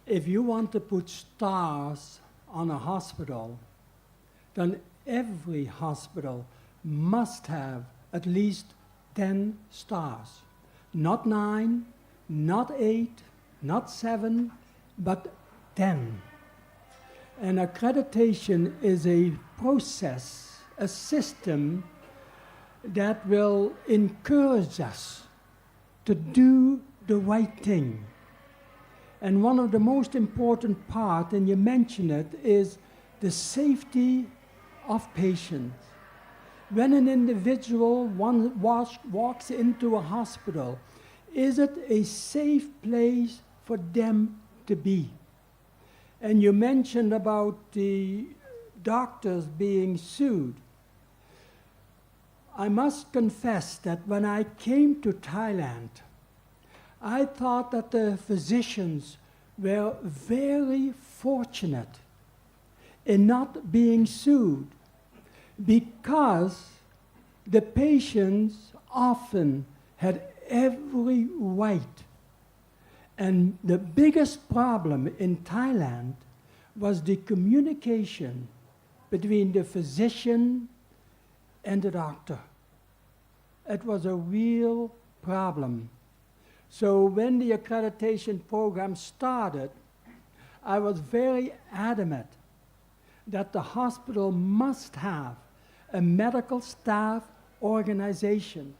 if you want to put stars on a hospital, then every hospital must have at least 10 stars. Not 9, not 8, not 7, but 10. And accreditation is a process, a system that will encourage us to do the right thing. And one of the most important part, and you mentioned it, is the safety of patients. When an individual walks into a hospital, is it a safe place for them to be? And you mentioned about the doctors being sued. I must confess that when I came to Thailand, I thought that the physicians were very fortunate in not being sued because the patients often had every right. And the biggest problem in Thailand was the communication between the physician and the doctor. It was a real problem. So when the accreditation program started, I was very adamant that the hospital must have a medical staff organization,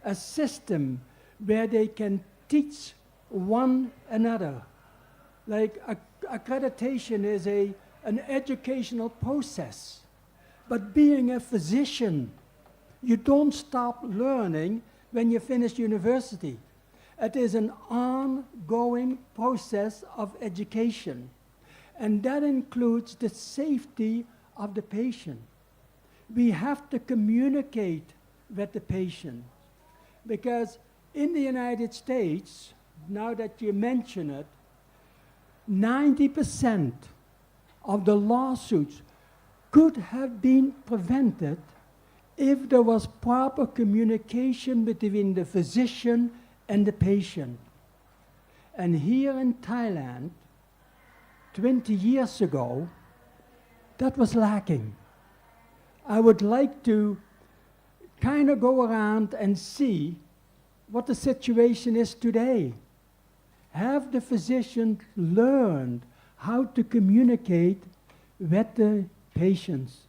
a system where they can teach one another. Like accreditation is an educational process. But being a physician, you don't stop learning when you finish university. It is an ongoing process of education. And that includes the safety of the patient. We have to communicate with the patient. Because in the United States, now that you mention it, 90% of the lawsuits could have been prevented if there was proper communication between the physician and the patient. And here in Thailand, 20 years ago, that was lacking. I would like to kind of go around and see what the situation is today. Have the physician learned how to communicate with the patients?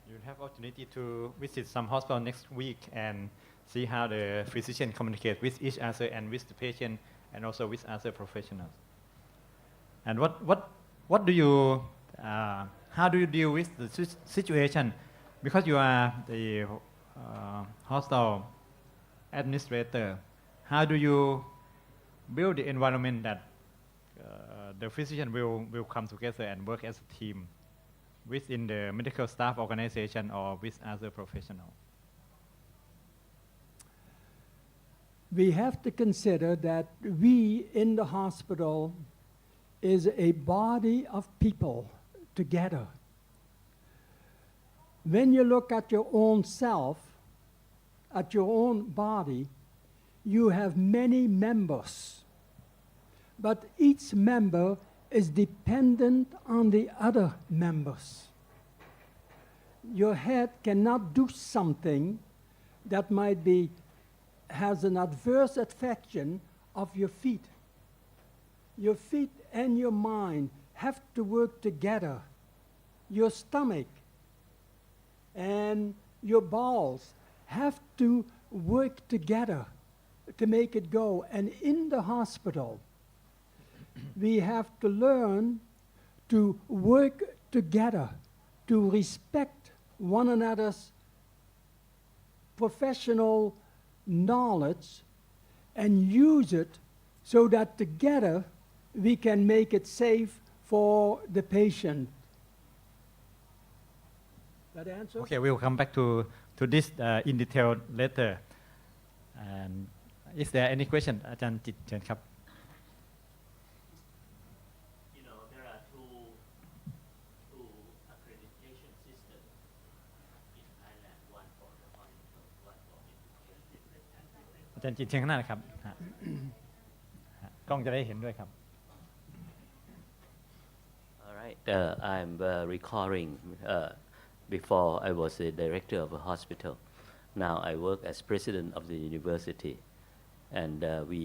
You'll have opportunity to visit some hospital next week and see how the physician communicate with each other and with the patient and also with other professionals. And what do you how do you deal with the situation? Because you are the hospital administrator, how do you build the environment that the physician will come together and work as a team within the medical staff organization or with other professionals? We have to consider that we in the hospital is a body of people together. When you look at your own self, at your own body, you have many members. But each member is dependent on the other members. Your head cannot do something that might be has an adverse affection of your feet. Your feet and your mind have to work together. Your stomach and your balls have to work together to make it go. And in the hospital, we have to learn to work together, to respect one another's professional knowledge and use it so that together we can make it safe for the patient. That answer? Okay, we'll come back to this in detail later. And is there any question? อาจารย์จิตเชิญครับ You know, there are two accreditation systems in Thailand, one for the hospital, one for education. อาจารย์จิตเชิญข้างหน้านะครับ กล้องจะได้เห็นด้วยครับ All right. I'm recalling before I was a director of a hospital. Now I work as president of the university. And we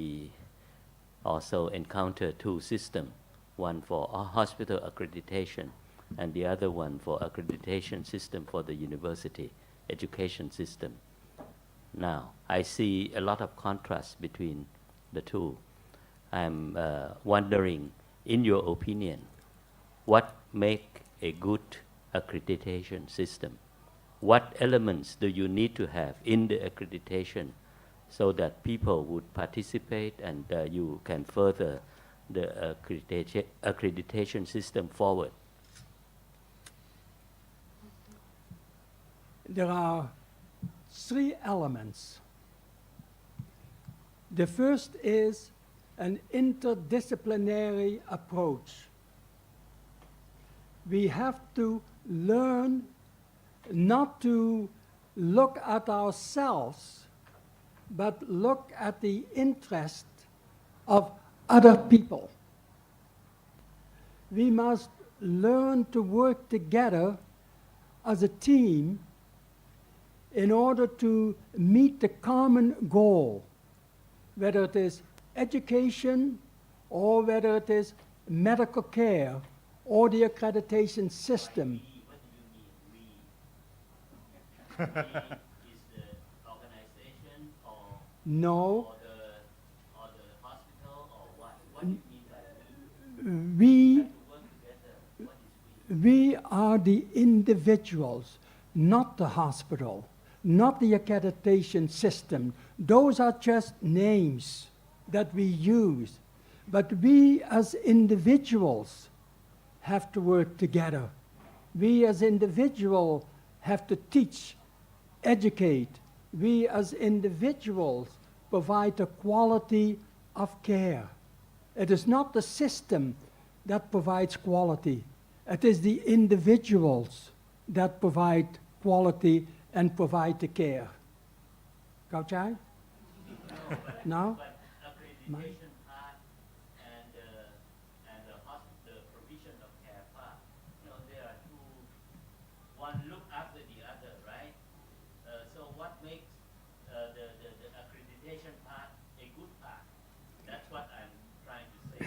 also encounter two systems, one for hospital accreditation and the other one for accreditation system for the university education system. Now, I see a lot of contrast between the two. I'm wondering, in your opinion, what make a good accreditation system? What elements do you need to have in the accreditation so that people would participate and you can further the accreditation system forward? There are three elements. The first is an interdisciplinary approach. We have to learn not to look at ourselves, but look at the interest of other people. We must learn to work together as a team in order to meet the common goal, whether it is education or whether it is medical care or the accreditation system. What do you mean, we? We is the organization or No, or the hospital or what? What do you mean by we? we, To work together, what is we? we are the individuals, not the hospital, not the accreditation system. Those are just names that we use. But we as individuals have to work together. We as individuals have to teach, educate. We as individuals provide the quality of care. It is not the system that provides quality. It is the individuals that provide quality and provide the care. เข้าใจ? No? But accreditation part and the provision of care part, there are two. One look after the other, right? So what makes the accreditation part a good part? That's what I'm trying to say.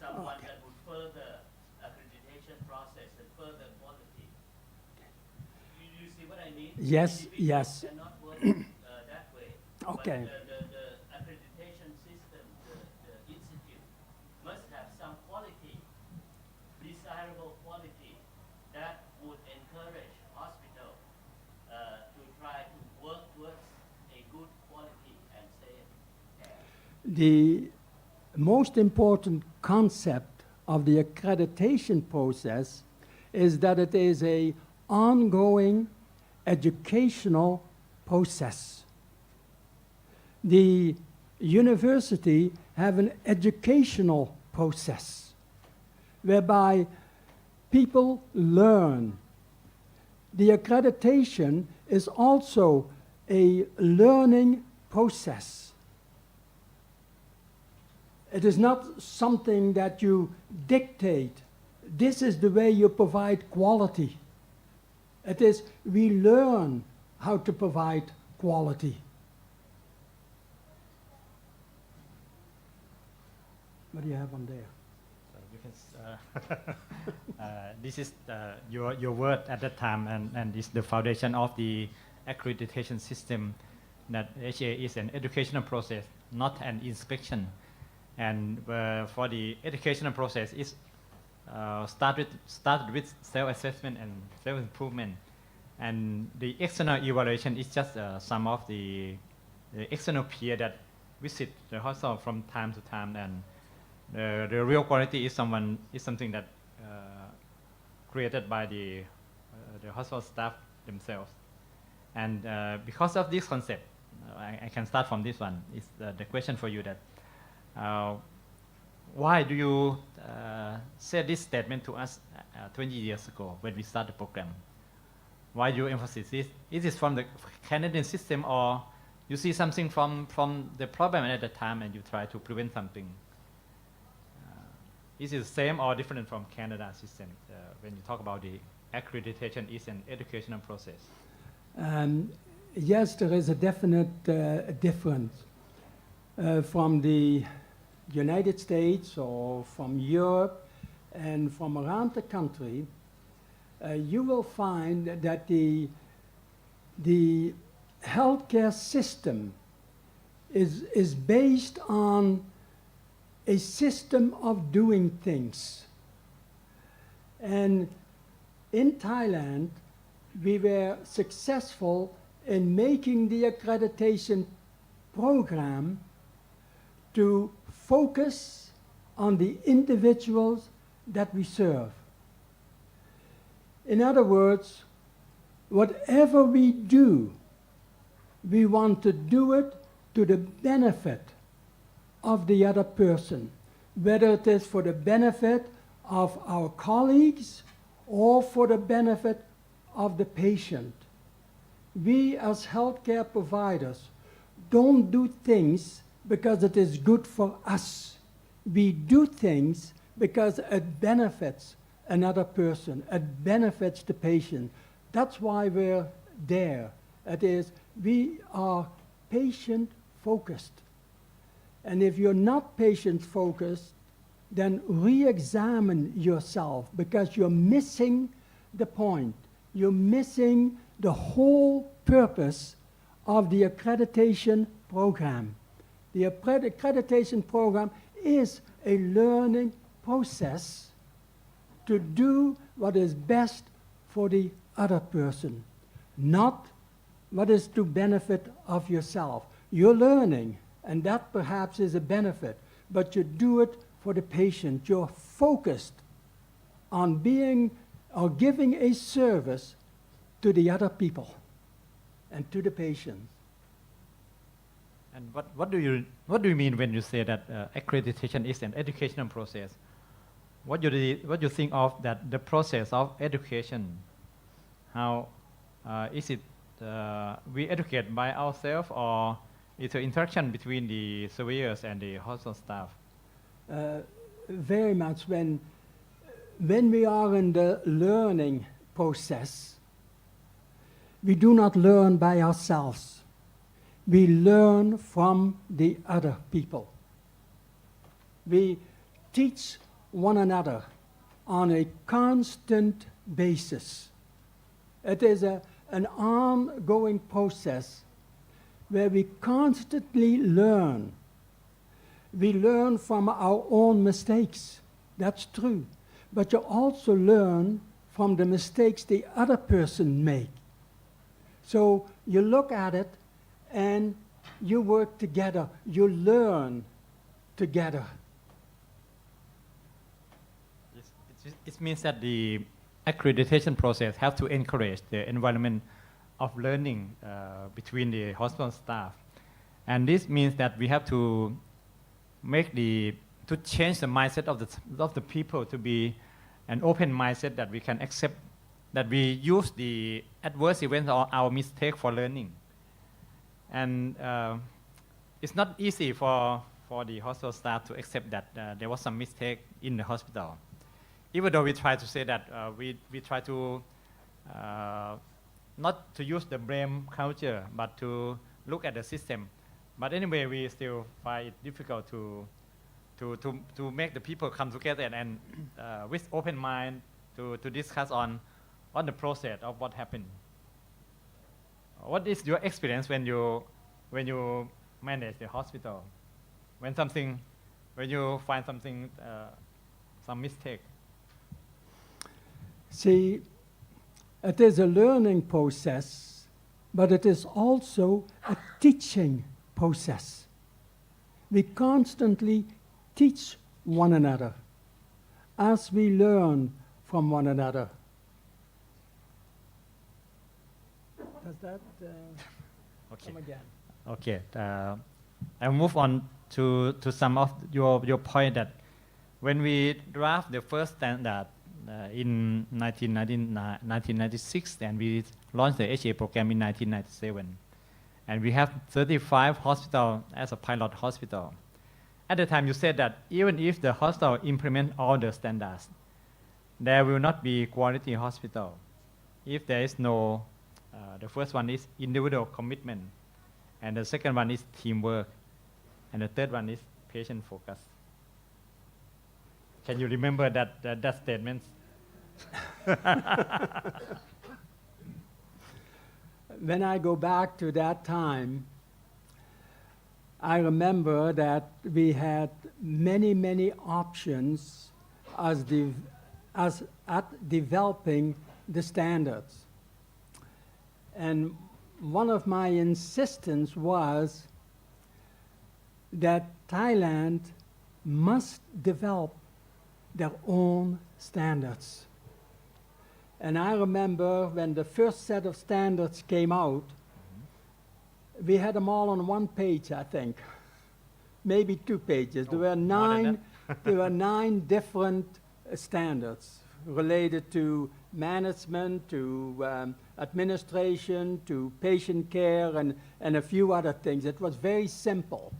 Someone that would further accreditation process and further quality. You see what I mean? Yes, Individuals yes. cannot work that way. Okay. But the accreditation system, the institute, must have some quality, desirable quality that would encourage hospital to try to work towards a good quality and safe care. The most important concept of the accreditation process is that it is an ongoing educational process. The university have an educational process whereby people learn. The accreditation is also a learning process. It is not something that you dictate. This is the way you provide quality. It is we learn how to provide quality. What do you have on there? So you can, this is your word at that time, and this the foundation of the accreditation system, that HA is an educational process, not an inspection. And for the educational process, is started with self-assessment and self-improvement. And the external evaluation is just some of the external peer that visit the hospital from time to time, and the real quality is something that created by the hospital staff themselves. And because of this concept, I can start from this one. Is the question for you that why do you say this statement to us 20 years ago when we started the program? Why do you emphasize this? Is it from the Canadian system, or you see something from the problem at the time and you try to prevent something? Is it the same or different from Canada system when you talk about the accreditation is an educational process? Yes, there is a definite difference from the United States or from Europe and from around the country. You will find that the healthcare system is based on a system of doing things. And in Thailand, we were successful in making the accreditation program to focus on the individuals that we serve. In other words, whatever we do, we want to do it to the benefit of the other person, whether it is for the benefit of our colleagues or for the benefit of the patient. We as healthcare providers don't do things because it is good for us. We do things because it benefits another person, it benefits the patient. That's why we're there. It is, we are patient-focused. And if you're not patient-focused, then re-examine yourself because you're missing the point. You're missing the whole purpose of the accreditation program. The accreditation program is a learning process to do what is best for the other person, not what is to benefit of yourself. You're learning, and that perhaps is a benefit, but you do it for the patient. You're focused on being or giving a service to the other people and to the patient. And what do you mean when you say that accreditation is an educational process? What you think of that the process of education? How is it we educate by ourselves, or it's an interaction between the surveyors and the hospital staff? Very much. When we are in the learning process, we do not learn by ourselves. We learn from the other people. We teach one another on a constant basis. It is an ongoing process where we constantly learn. We learn from our own mistakes. That's true. But you also learn from the mistakes the other person makes. So you look at it and you work together. You learn together. It means that the accreditation process has to encourage the environment of learning between the hospital staff. And this means that we have to change the mindset of the people to be an open mindset, that we can accept that we use the adverse events or our mistake for learning. And it's not easy for the hospital staff to accept that there was some mistake in the hospital. Even though we try to say that we try to not to use the blame culture, but to look at the system. But anyway, we still find it difficult to make the people come together and with open mind to discuss on the process of what happened. What is your experience when you manage the hospital? When you find something, some mistake? See, it is a learning process, but it is also a teaching process. We constantly teach one another as we learn from one another. Does that come again? Okay. I'll move on to some of your point that when we draft the first standard in 1996, and we launched the HA program in 1997, and we have 35 hospitals as a pilot hospital. At the time, you said that even if the hospital implement all the standards, there will not be quality hospital if there is no. The first one is individual commitment, and the second one is teamwork, and the third one is patient focus. Can you remember that statement? When I go back to that time, I remember that we had many options as at developing the standards. And one of my insistence was that Thailand must develop their own standards. And I remember when the first set of standards came out, we had them all on one page, I think, maybe 2 pages. There were nine different standards related to management, to administration, to patient care, and a few other things. It was very simple.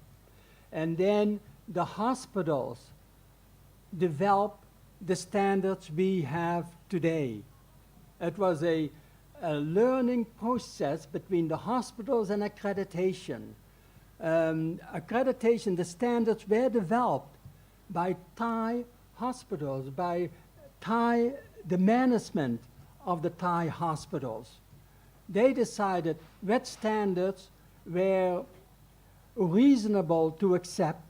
And then the hospitals developed the standards we have today. It was a learning process between the hospitals and accreditation. Accreditation, the standards were developed by Thai hospitals, by the management of the Thai hospitals. They decided what standards were reasonable to accept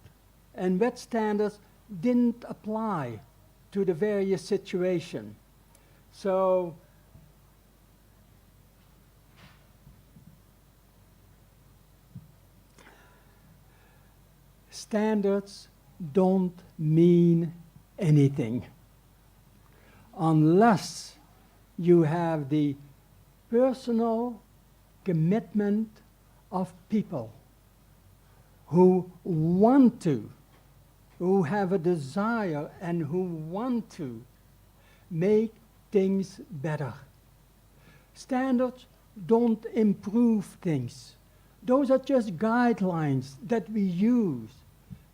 and what standards didn't apply to the various situations. So standards don't mean anything unless you have the personal commitment of people who want to, who have a desire and who want to make things better. Standards don't improve things. Those are just guidelines that we use,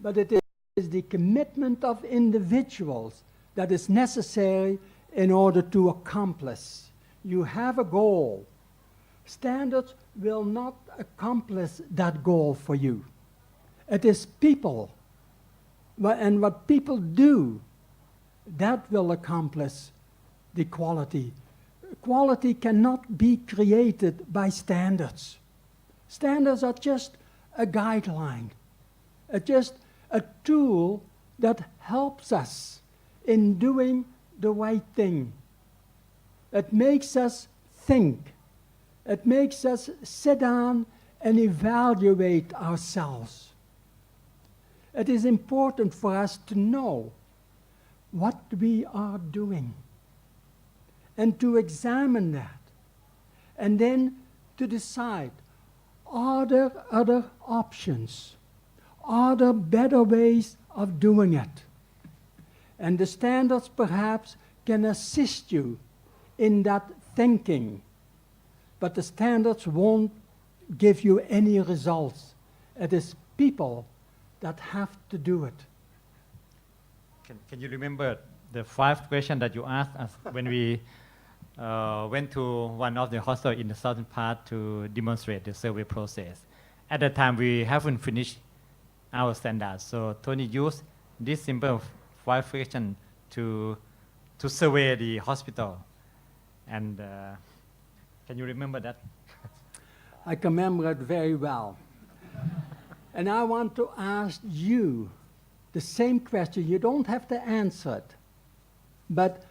but it is the commitment of individuals that is necessary in order to accomplish. You have a goal. Standards will not accomplish that goal for you. It is people, and what people do, that will accomplish the quality. Quality cannot be created by standards. Standards are just a guideline, just a tool that helps us in doing the right thing. It makes us think. It makes us sit down and evaluate ourselves. It is important for us to know what we are doing and to examine that, and then to decide, are there other options? Are there better ways of doing it? And the standards perhaps can assist you in that thinking, but the standards won't give you any results. It is people that have to do it. Can you remember the 5 questions that you asked us when we went to one of the hospitals in the southern part to demonstrate the survey process? At that time, we haven't finished our standards, so Tony used this simple 5 questions to survey the hospital. And can you remember that? I can remember it very well. And I want to ask you the same question. You don't have to answer it. But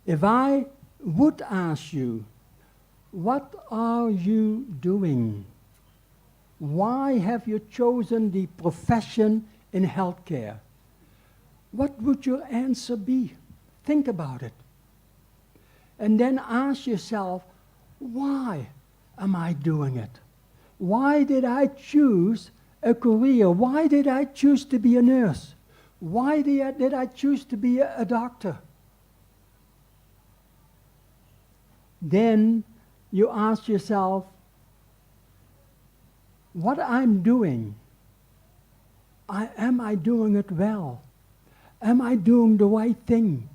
if I would ask you, what are you doing? Why have you chosen the profession in healthcare? What would your answer be? Think about it. And then ask yourself, why am I doing it? Why did I choose a career? Why did I choose to be a nurse? Why did I choose to be a doctor? Then you ask yourself, what I'm doing, am I doing it well? Am I doing the right thing?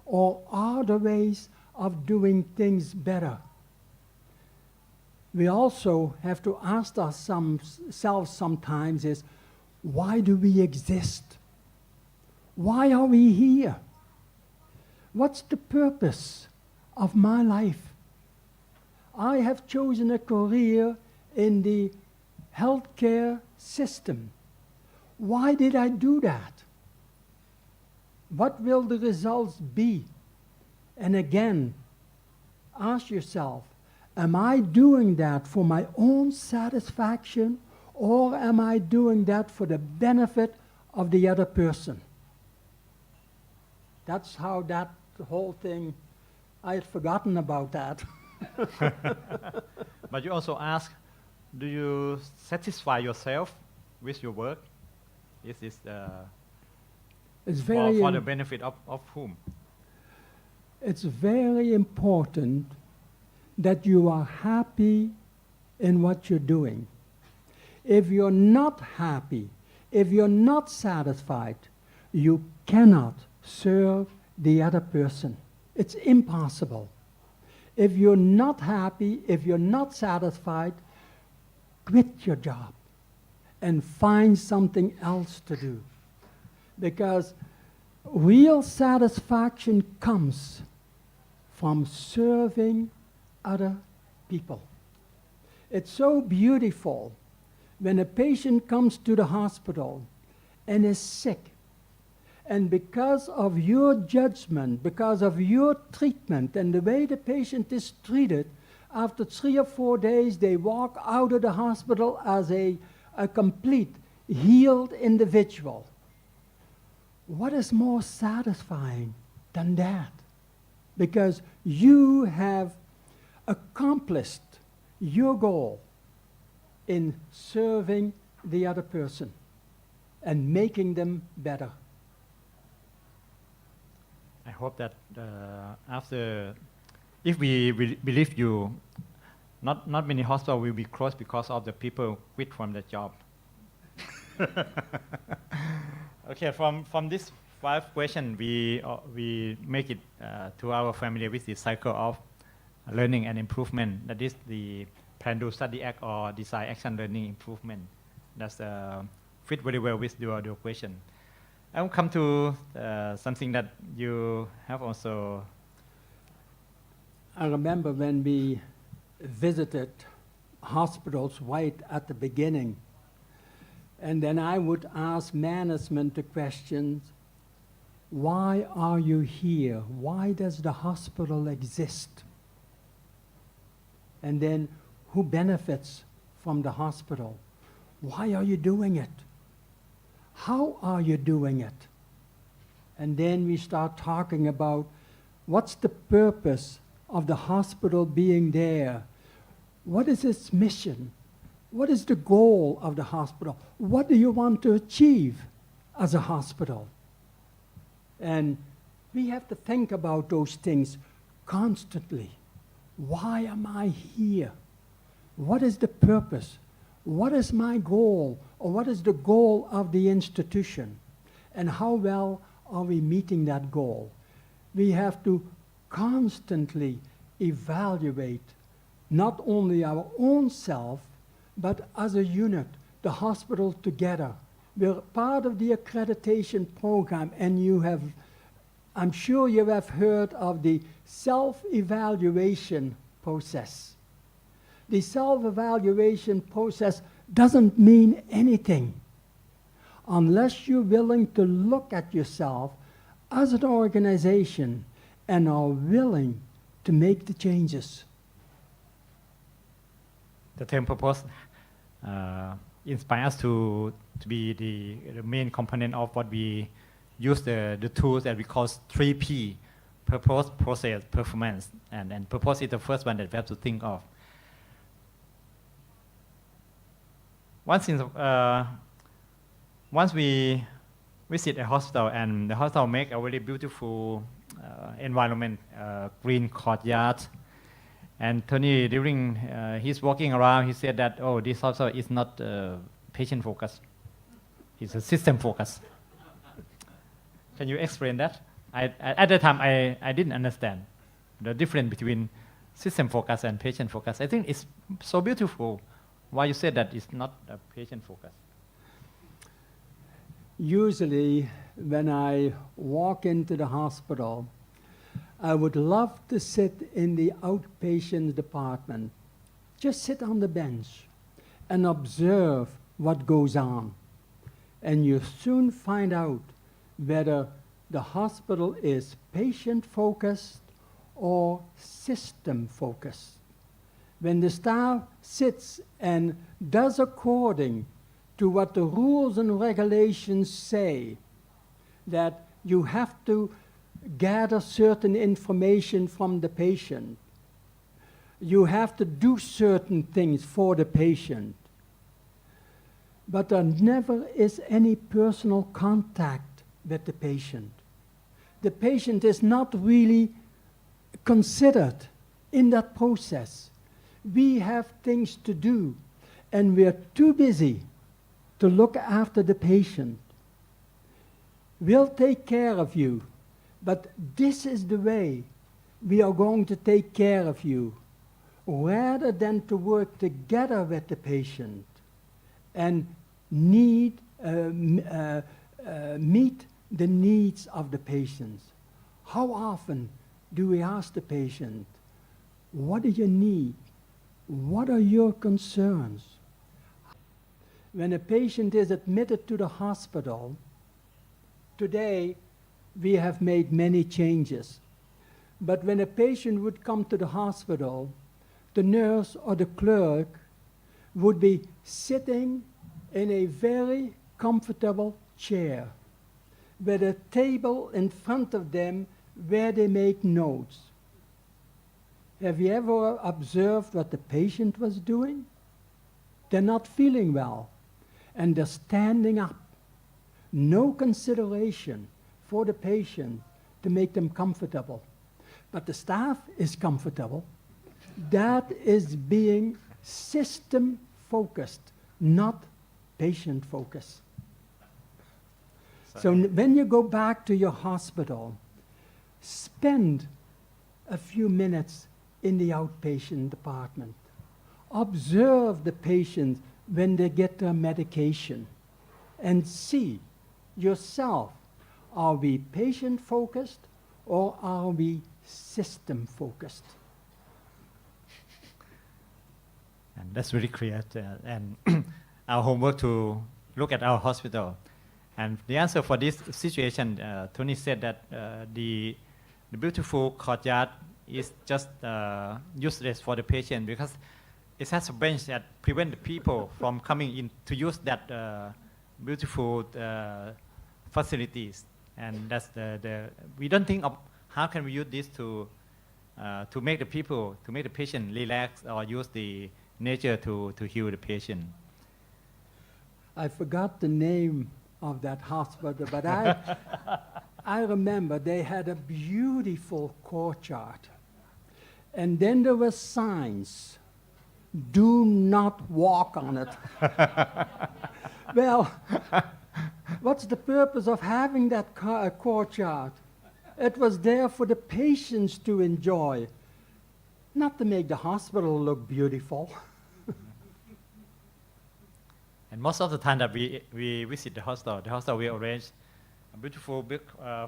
Or are there ways of doing things better? We also have to ask ourselves sometimes is, why do we exist? Why are we here? What's the purpose of my life? I have chosen a career in the healthcare system. Why did I do that? What will the results be? And again, ask yourself, am I doing that for my own satisfaction, or am I doing that for the benefit of the other person? That's how that whole thing, I had forgotten about that. But you also ask, do you satisfy yourself with your work? Is this It's for very, the benefit of whom? it's very important that you are happy in what you're doing. If you're not happy, if you're not satisfied, you cannot serve the other person. It's impossible. If you're not happy, if you're not satisfied, quit your job and find something else to do. Because real satisfaction comes from serving other people. It's so beautiful when a patient comes to the hospital and is sick, and because of your judgment, because of your treatment and the way the patient is treated, after 3 or 4 days they walk out of the hospital as a complete, healed individual. What is more satisfying than that? Because you have accomplished your goal in serving the other person and making them better. I hope that if we believe you, not many hospitals will be closed because of the people quit from the job. Okay, from this 5 questions, we make it to our family with the cycle of learning and improvement. That is the Plan, Do, Study, Act or Design, Action, Learning, Improvement. That's fit very well with your question. I will come to something that you have also. I remember when we visited hospitals right at the beginning, and then I would ask management the questions, why are you here? Why does the hospital exist? And then who benefits from the hospital? Why are you doing it? How are you doing it? And then we start talking about what's the purpose of the hospital being there? What is its mission? What is the goal of the hospital? What do you want to achieve as a hospital? And we have to think about those things constantly. Why am I here? What is the purpose? What is my goal? Or what is the goal of the institution? And how well are we meeting that goal? We have to constantly evaluate not only our own self, but as a unit, the hospital together. We're part of the accreditation program, and I'm sure you have heard of the self-evaluation process. The self-evaluation process doesn't mean anything unless you're willing to look at yourself as an organization and are willing to make the changes. The term purpose inspires us to be the main component of what we use the tools that we call 3P: purpose, process, performance, and purpose is the first one that we have to think of. Once we visit a hospital, and the hospital make a very beautiful environment, green courtyard. And Tony, during his walking around, he said that, oh, this hospital is not patient focused. It's a system focus. Can you explain that? At the time, I didn't understand the difference between system focus and patient focus. I think it's so beautiful why you said that it's not a patient focus. Usually, when I walk into the hospital, I would love to sit in the outpatient department, just sit on the bench and observe what goes on. And you soon find out whether the hospital is patient-focused or system-focused. When the staff sits and does according to what the rules and regulations say, that you have to gather certain information from the patient, you have to do certain things for the patient, but there never is any personal contact with the patient. The patient is not really considered in that process. We have things to do, and we are too busy to look after the patient. We'll take care of you, but this is the way we are going to take care of you, rather than to work together with the patient and meet the needs of the patients. How often do we ask the patient, what do you need? What are your concerns? When a patient is admitted to the hospital, today we have made many changes. But when a patient would come to the hospital, the nurse or the clerk would be sitting in a very comfortable chair with a table in front of them where they make notes. Have you ever observed what the patient was doing? They're not feeling well, and they're standing up. No consideration for the patient to make them comfortable. But the staff is comfortable. That is being system-focused, not patient-focused. So when you go back to your hospital, spend a few minutes in the outpatient department. Observe the patient when they get their medication and see yourself, are we patient-focused or are we system-focused? And that's really clear. And our homework to look at our hospital. And the answer for this situation, Tony said that the beautiful courtyard is just useless for the patient because it has a bench that prevent the people from coming in to use that beautiful facilities. And that's we don't think of how can we use this to make the patient relax or use the nature to heal the patient. I forgot the name of that hospital, but I remember they had a beautiful courtyard. And then there were signs, do not walk on it. Well, what's the purpose of having that courtyard? It was there for the patients to enjoy, not to make the hospital look beautiful. And most of the time that we visit the hostel will arrange a beautiful big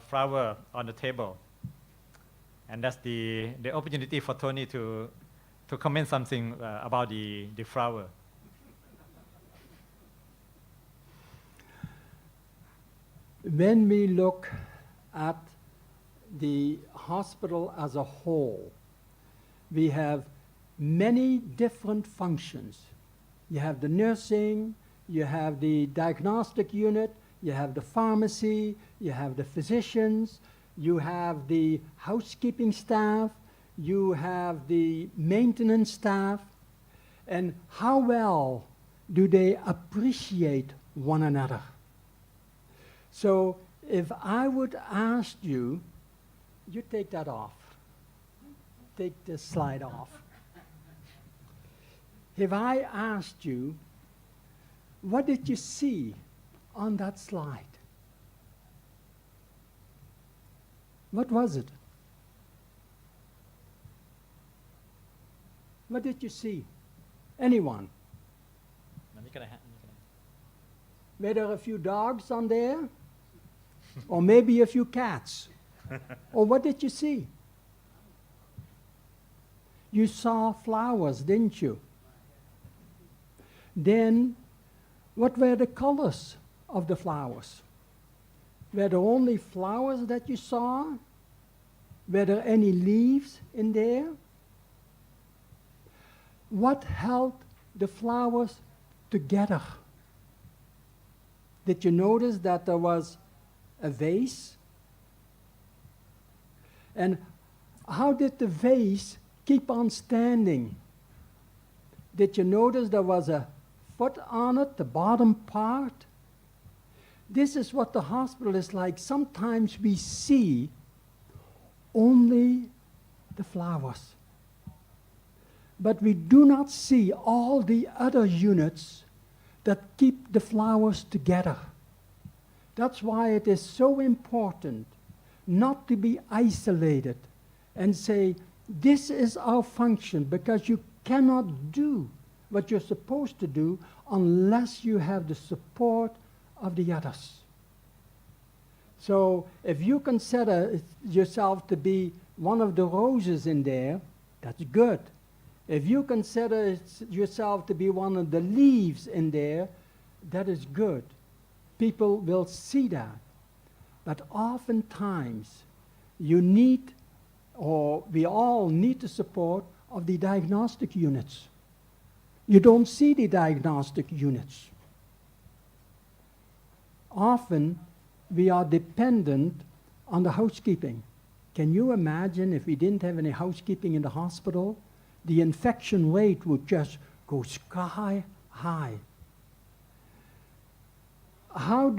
flower on the table. And that's the opportunity for Tony to comment something about the flower. When we look at the hospital as a whole, we have many different functions. You have the nursing, you have the diagnostic unit, you have the pharmacy, you have the physicians, you have the housekeeping staff, you have the maintenance staff, and how well do they appreciate one another? So if I would ask you, you take that off. Take this slide off. If I asked you, what did you see on that slide? What was it? What did you see? Anyone? Were there a few dogs on there? Or maybe a few cats? Or what did you see? You saw flowers, didn't you? Then, what were the colors of the flowers? Were there only flowers that you saw? Were there any leaves in there? What held the flowers together? Did you notice that there was a vase? And how did the vase keep on standing? Did you notice there was a foot on it, the bottom part? This is what the hospital is like. Sometimes we see only the flowers, but we do not see all the other units that keep the flowers together. That's why it is so important not to be isolated and say, this is our function, because you cannot do what you're supposed to do unless you have the support of the others. So if you consider yourself to be one of the roses in there, that's good. If you consider yourself to be one of the leaves in there, that is good. People will see that. But oftentimes, you need, or we all need the support of the diagnostic units. You don't see the diagnostic units. Often, we are dependent on the housekeeping. Can you imagine if we didn't have any housekeeping in the hospital? The infection rate would just go sky high. How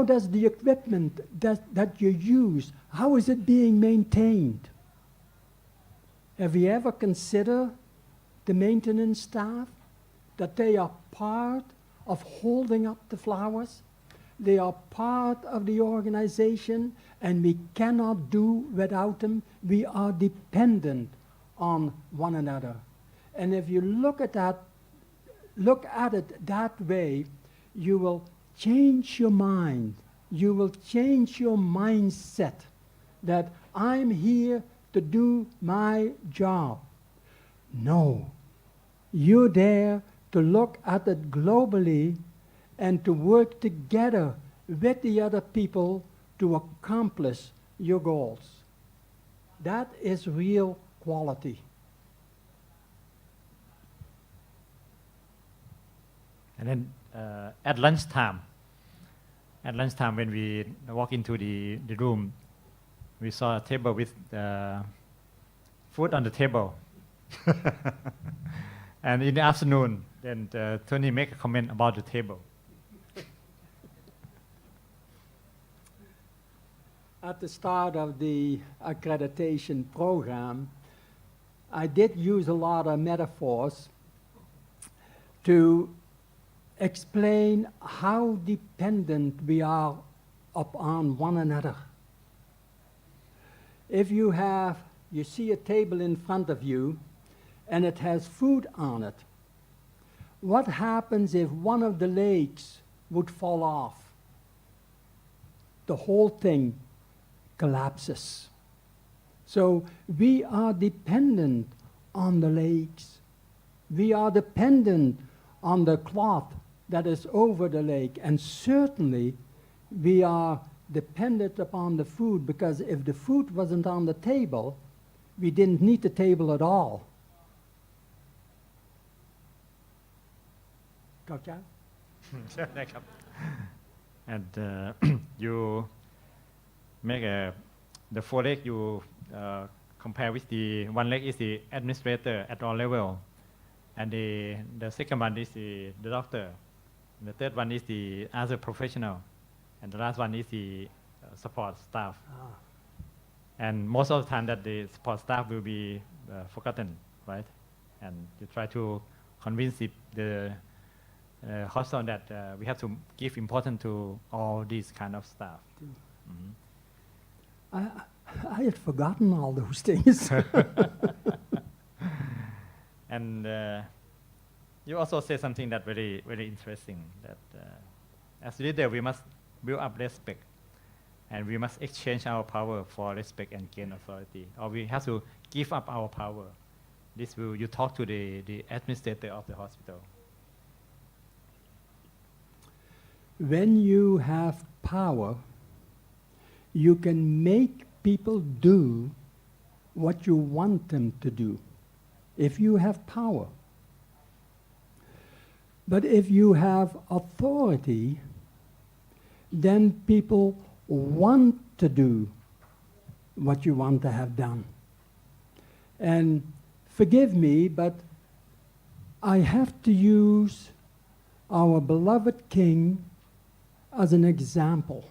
does the equipment that you use, how is it being maintained? Have you ever considered the maintenance staff, that they are part of holding up the flowers? They are part of the organization, and we cannot do without them. We are dependent on one another. And if you look at it that way, you will change your mind. You will change your mindset that I'm here to do my job. No, you're there to look at it globally and to work together with the other people to accomplish your goals. That is real quality. And then at lunchtime when we walk into the room, we saw a table with food on the table. And in the afternoon, then Tony make a comment about the table. At the start of the accreditation program, I did use a lot of metaphors to explain how dependent we are upon one another. If you see a table in front of you and it has food on it, what happens if one of the legs would fall off? The whole thing collapses. So we are dependent on the legs. We are dependent on the cloth that is over the leg, and certainly we are dependent upon the food, because if the food wasn't on the table, we didn't need the table at all. Gotcha? And you make the 4 leg, you compare with the 1 leg is the administrator at all level, and the second one is the doctor, and the third one is the other professional, and the last one is the support staff. And most of the time that the support staff will be forgotten, right? And you try to convince the hospital that we have to give importance to all these kind of stuff. Mhm. I had forgotten all those things. And you also say something that very, very interesting, that as leader we must build up respect, and we must exchange our power for respect and gain authority, or we have to give up our power. This will, you talk to the administrator of the hospital. When you have power, you can make people do what you want them to do, if you have power. But if you have authority, then people want to do what you want to have done. And forgive me, but I have to use our beloved king as an example.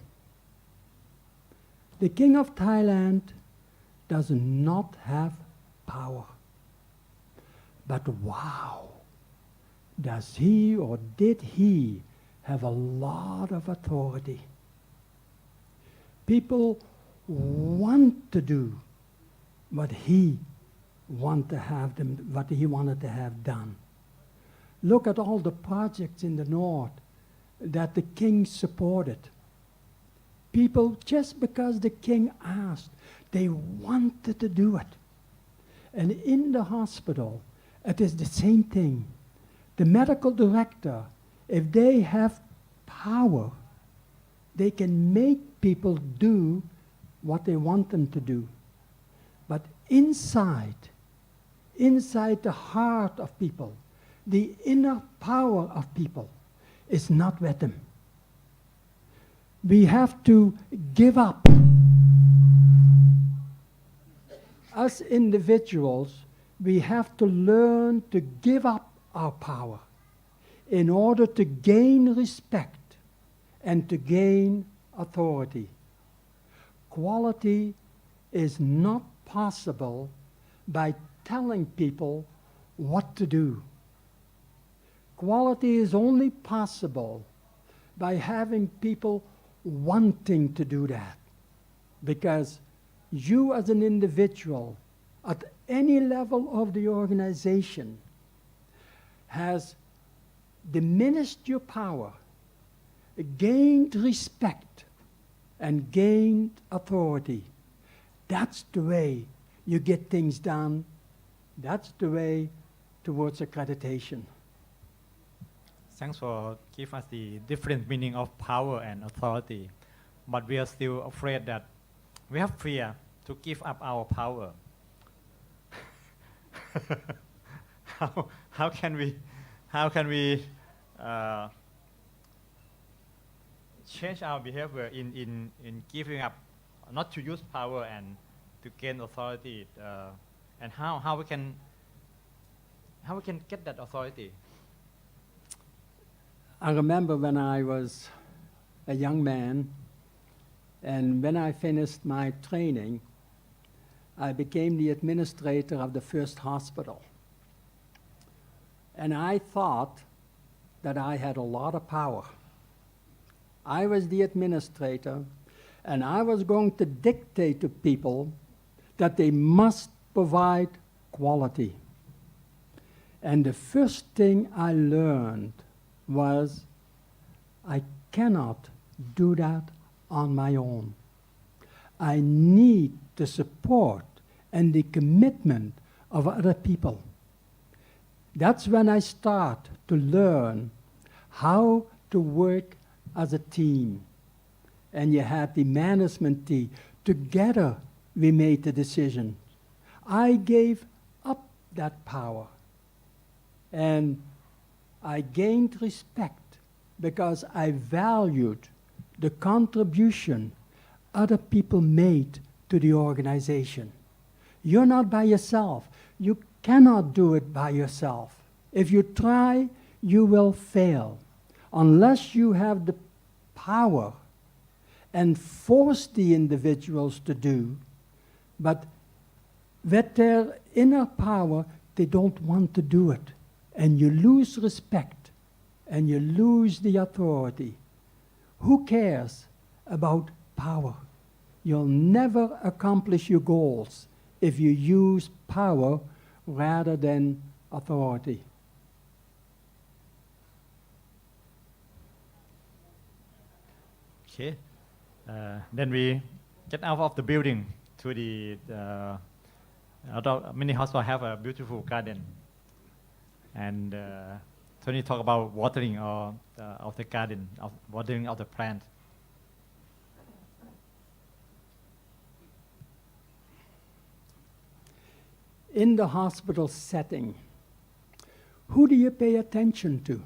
The king of Thailand does not have power. But wow, does he or did he have a lot of authority? People want to do what he wanted to have done. Look at all the projects in the north that the king supported. People, just because the king asked, they wanted to do it. And in the hospital, it is the same thing. The medical director, if they have power, they can make people do what they want them to do. But inside the heart of people, the inner power of people is not with them. We have to give up. As individuals, we have to learn to give up our power in order to gain respect and to gain authority. Quality is not possible by telling people what to do. Quality is only possible by having people wanting to do that. Because you as an individual, at any level of the organization, has diminished your power, gained respect, and gained authority. That's the way you get things done. That's the way towards accreditation. Thanks for giving us the different meaning of power and authority. But we are still afraid that we have fear to give up our power. How can we change our behavior in giving up, not to use power and to gain authority, and how we can get that authority? I remember when I was a young man, and when I finished my training, I became the administrator of the first hospital. And I thought that I had a lot of power. I was the administrator, and I was going to dictate to people that they must provide quality. And the first thing I learned was I cannot do that on my own. I need the support and the commitment of other people. That's when I start to learn how to work as a team. And you had the management team. Together we made the decision. I gave up that power. And I gained respect because I valued the contribution other people made to the organization. You're not by yourself. You cannot do it by yourself. If you try, you will fail unless you have the power and force the individuals to do. But with their inner power, they don't want to do it. And you lose respect and you lose the authority. Who cares about power? You'll never accomplish your goals if you use power rather than authority. Okay. Then we get out of the building to the many hospitals have a beautiful garden, and Tony talk about watering of the garden, of watering of the plant. In the hospital setting, who do you pay attention to?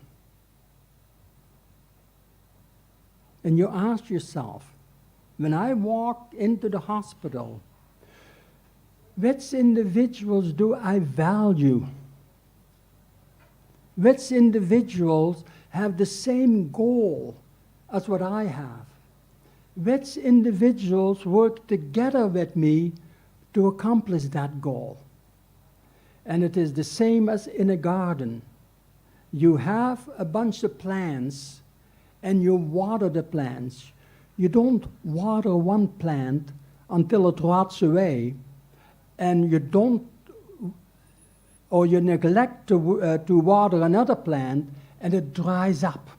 And you ask yourself, when I walk into the hospital, which individuals do I value? Which individuals have the same goal as what I have? Which individuals work together with me to accomplish that goal? And it is the same as in a garden. You have a bunch of plants and you water the plants. You don't water one plant until it rots away, and you don't, or you neglect to water another plant and it dries up.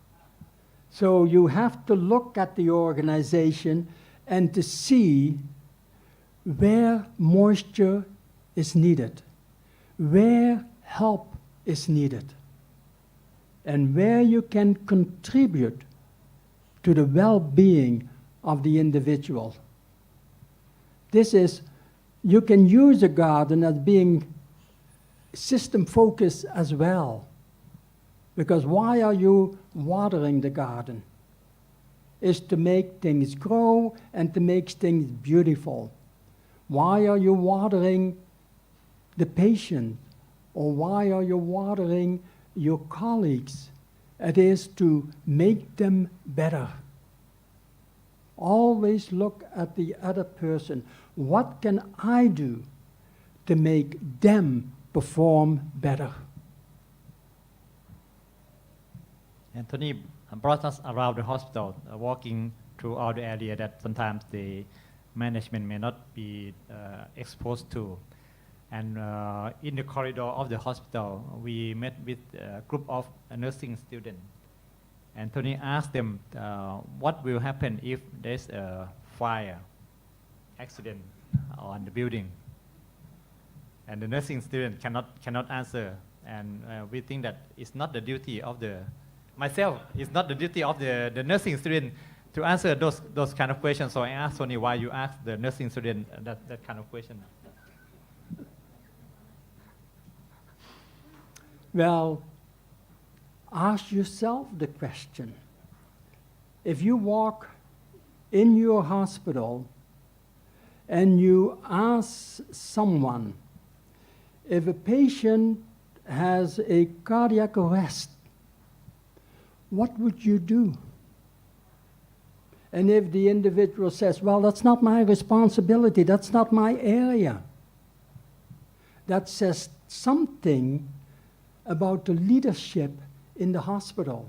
So you have to look at the organization and to see where moisture is needed, where help is needed, and where you can contribute to the well-being of the individual. This is, you can use a garden as being system-focused as well. Because why are you watering the garden? Is to make things grow and to make things beautiful. Why are you watering the patient? Or why are you watering your colleagues? It is to make them better. Always look at the other person. What can I do to make them perform better? Anthony brought us around the hospital, walking through all the area that sometimes the management may not be exposed to. And in the corridor of the hospital, we met with a group of nursing students. And Tony asked them what will happen if there's a fire accident on the building. And the nursing student cannot answer. And we think that it's not the duty of it's not the duty of the nursing student to answer those kind of questions. So I asked Tony why you asked the nursing student that kind of question. Well, ask yourself the question. If you walk in your hospital and you ask someone, if a patient has a cardiac arrest, what would you do? And if the individual says, well, that's not my responsibility, that's not my area, that says something about the leadership in the hospital.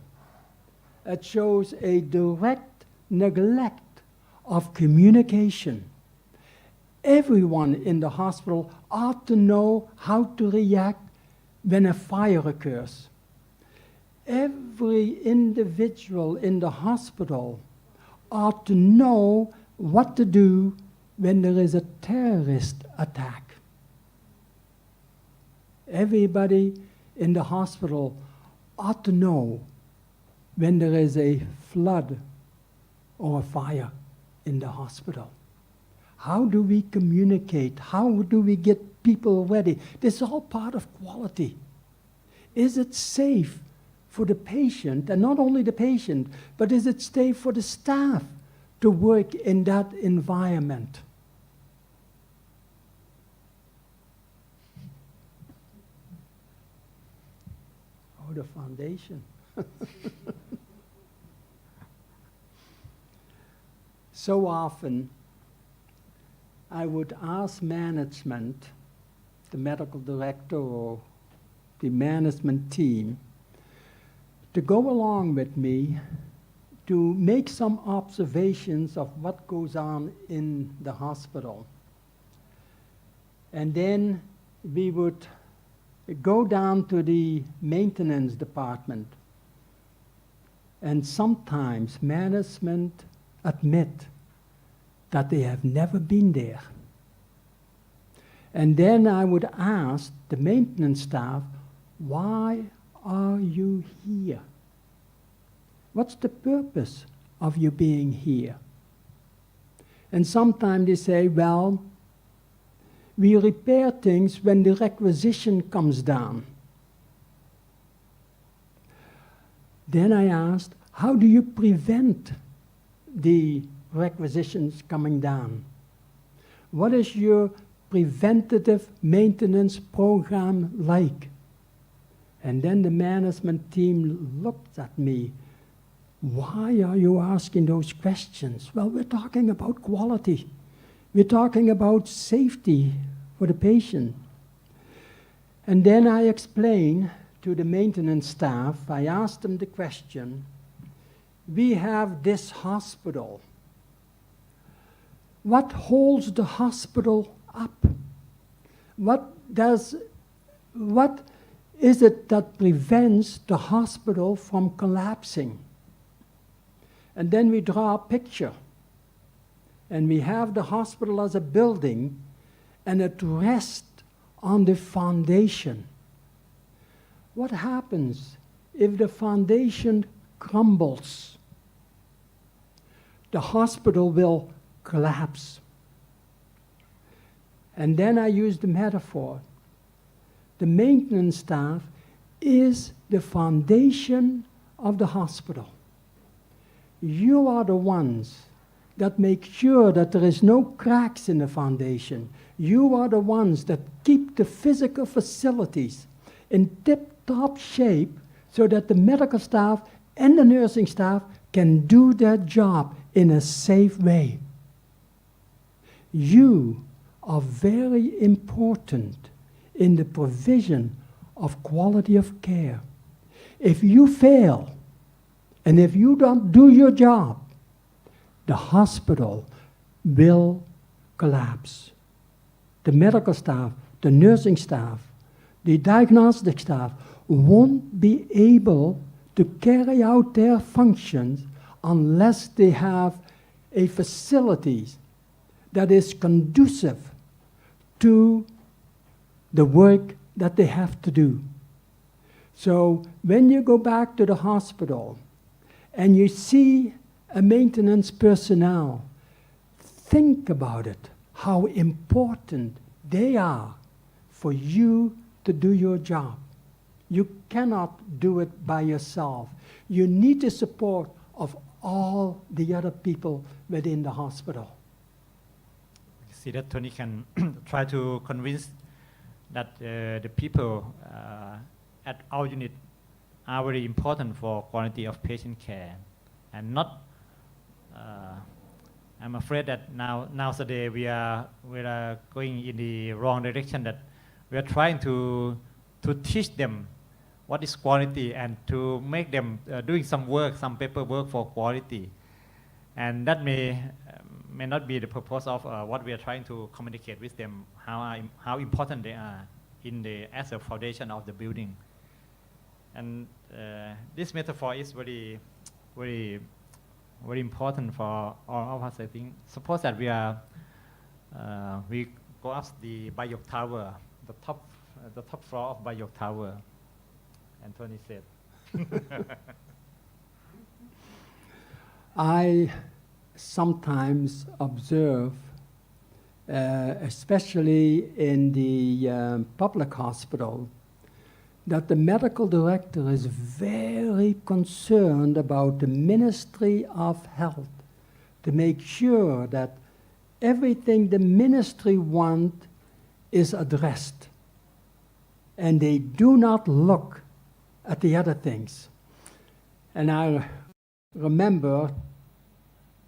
It shows a direct neglect of communication. Everyone in the hospital ought to know how to react when a fire occurs. Every individual in the hospital ought to know what to do when there is a terrorist attack. Everybody in the hospital ought to know when there is a flood or a fire in the hospital. How do we communicate? How do we get people ready? This is all part of quality. Is it safe for the patient, and not only the patient, but is it safe for the staff to work in that environment? Oh, the foundation. So often, I would ask management, the medical director or the management team, to go along with me to make some observations of what goes on in the hospital. And then we would go down to the maintenance department. And sometimes management admit that they have never been there. And then I would ask the maintenance staff, why are you here? What's the purpose of you being here? And sometimes they say, well, we repair things when the requisition comes down. Then I asked, how do you prevent the requisitions coming down? What is your preventative maintenance program like? And then the management team looked at me. Why are you asking those questions? Well, we're talking about quality. We're talking about safety for the patient. And then I explained to the maintenance staff, I asked them the question, we have this hospital. What holds the hospital up? What is it that prevents the hospital from collapsing? And then we draw a picture. And we have the hospital as a building, and it rests on the foundation. What happens if the foundation crumbles? The hospital will collapse. And then I use the metaphor. The maintenance staff is the foundation of the hospital. You are the ones that make sure that there is no cracks in the foundation. You are the ones that keep the physical facilities in tip-top shape so that the medical staff and the nursing staff can do their job in a safe way. You are very important in the provision of quality of care. If you fail, and if you don't do your job, the hospital will collapse. The medical staff, the nursing staff, the diagnostic staff won't be able to carry out their functions unless they have a facility that is conducive to the work that they have to do. So when you go back to the hospital and you see a maintenance personnel, think about it, how important they are for you to do your job. You cannot do it by yourself. You need the support of all the other people within the hospital. See that Tony can try to convince that the people at our unit are very important for quality of patient care, and not. I'm afraid that nowadays we are going in the wrong direction. That we are trying to teach them what is quality and to make them doing some work, some paperwork for quality, and that may not be the purpose of what we are trying to communicate with them. How important they are as a foundation of the building, and this metaphor is very, very, very important for all of us. I think. Suppose that we go up the Bayok Tower, the top floor of Bayok Tower, and Tony said. I sometimes observe, especially in the public hospital, that the medical director is very concerned about the Ministry of Health to make sure that everything the ministry wants is addressed. And they do not look at the other things. And I remember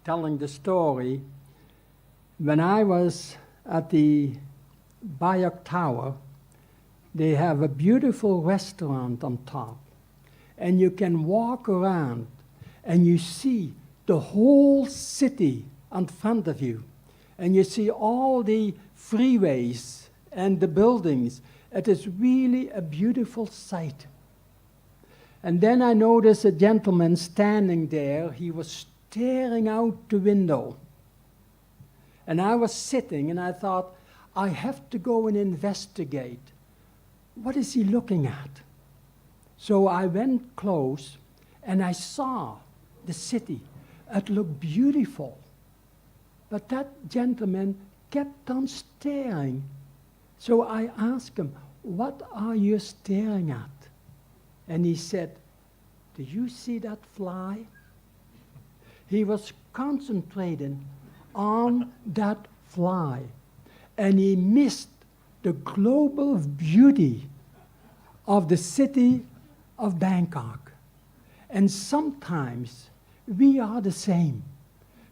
telling the story when I was at the Bayok Tower. They have a beautiful restaurant on top. and you can walk around and you see the whole city in front of you, and you see all the freeways and the buildings. It is really a beautiful sight. And then I noticed a gentleman standing there. He was staring out the window. And I was sitting and I thought, I have to go and investigate. What is he looking at? So I went close and I saw the city. It looked beautiful. But that gentleman kept on staring. So I asked him, what are you staring at? And he said, do you see that fly? He was concentrating on that fly. And he missed the global beauty of the city of Bangkok. And sometimes we are the same.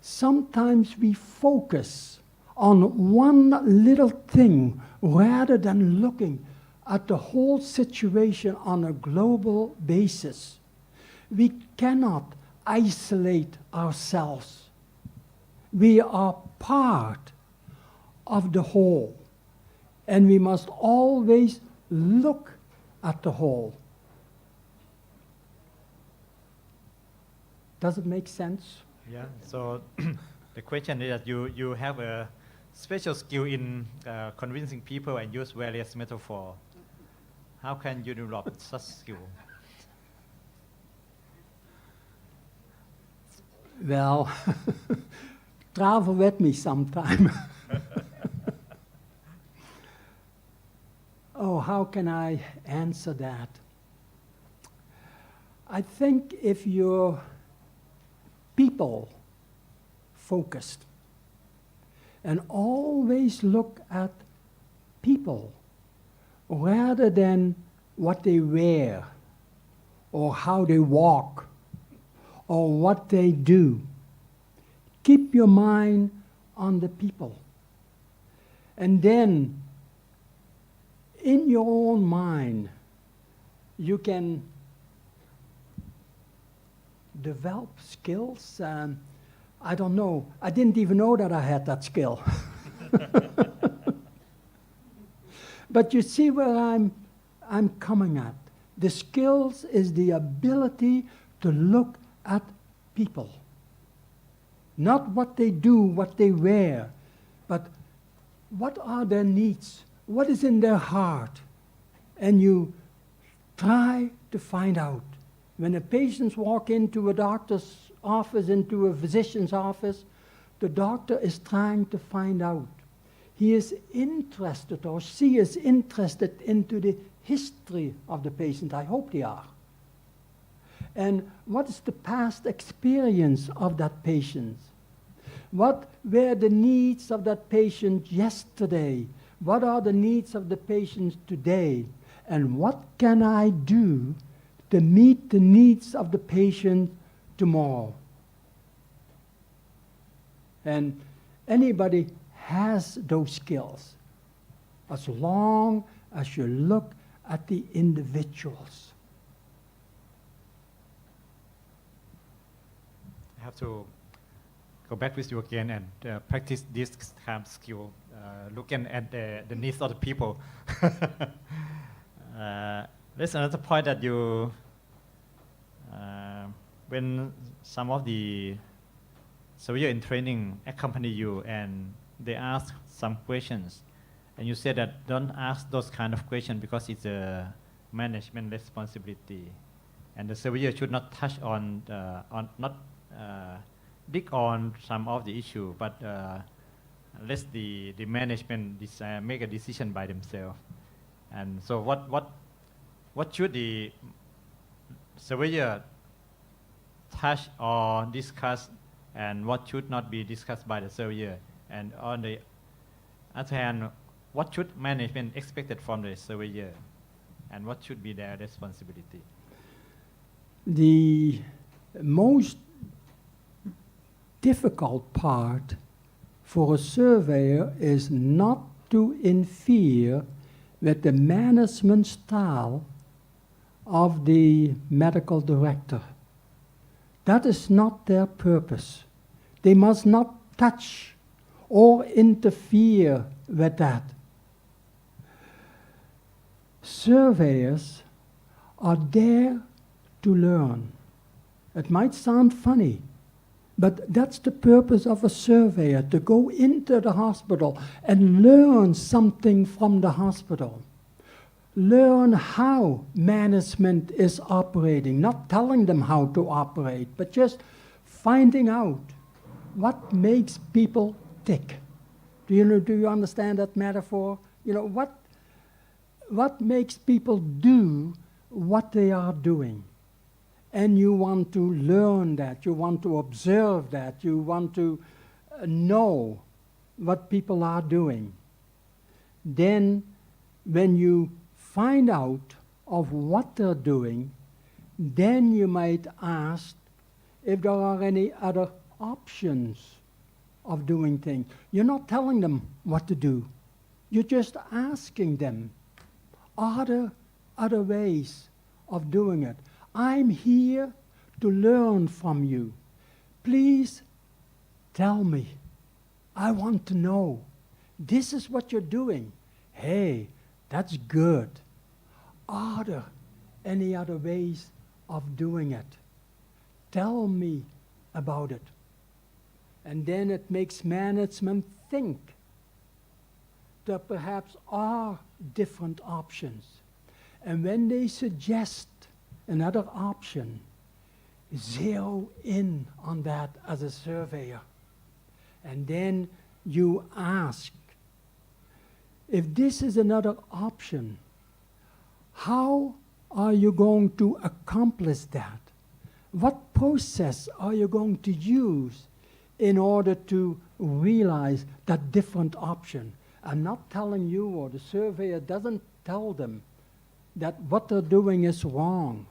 Sometimes we focus on one little thing rather than looking at the whole situation on a global basis. We cannot isolate ourselves. We are part of the whole, and we must always look at the whole. Does it make sense? Yeah. So the question is that you have a special skill in convincing people and use various metaphors. How can you develop such skill? Well, travel with me sometime. Oh, how can I answer that? I think if you're people focused and always look at people rather than what they wear or how they walk or what they do, keep your mind on the people. And then in your own mind, you can develop skills. I don't know. I didn't even know that I had that skill. But you see where I'm coming at. The skills is the ability to look at people. Not what they do, what they wear, but what are their needs? What is in their heart? And you try to find out. When the patients walk into a doctor's office, into a physician's office, the doctor is trying to find out. He is interested, or she is interested into the history of the patient. I hope they are. And what is the past experience of that patient? What were the needs of that patient yesterday? What are the needs of the patient today? And what can I do to meet the needs of the patient tomorrow? And anybody has those skills as long as you look at the individuals. I have to go back with you again and practice this kind of skill, looking at the needs of the people. There's another point that you, when some of the surveyor in training accompany you and they ask some questions, and you said that don't ask those kind of questions because it's a management responsibility, and the surveyor should not touch on dig on some of the issue, but let the management make a decision by themselves. And so what should the surveyor touch or discuss, and what should not be discussed by the surveyor? And on the other hand, what should management expect from the surveyor, and what should be their responsibility? The most difficult part for a surveyor is not to interfere with the management style of the medical director. That is not their purpose. They must not touch or interfere with that. Surveyors are there to learn. It might sound funny, but that's the purpose of a surveyor, to go into the hospital and learn something from the hospital. Learn how management is operating, not telling them how to operate, but just finding out what makes people tick. Do you understand that metaphor? What makes people do what they are doing? And you want to learn that, you want to observe that, you want to know what people are doing. Then, when you find out of what they're doing, then you might ask if there are any other options of doing things. You're not telling them what to do. You're just asking them, are there other ways of doing it? I'm here to learn from you. Please tell me. I want to know. This is what you're doing. Hey, that's good. Are there any other ways of doing it? Tell me about it. And then it makes management think that perhaps are different options. And when they suggest another option, zero in on that as a surveyor. And then you ask, if this is another option, how are you going to accomplish that? What process are you going to use in order to realize that different option? I'm not telling you, or the surveyor doesn't tell them that what they're doing is wrong.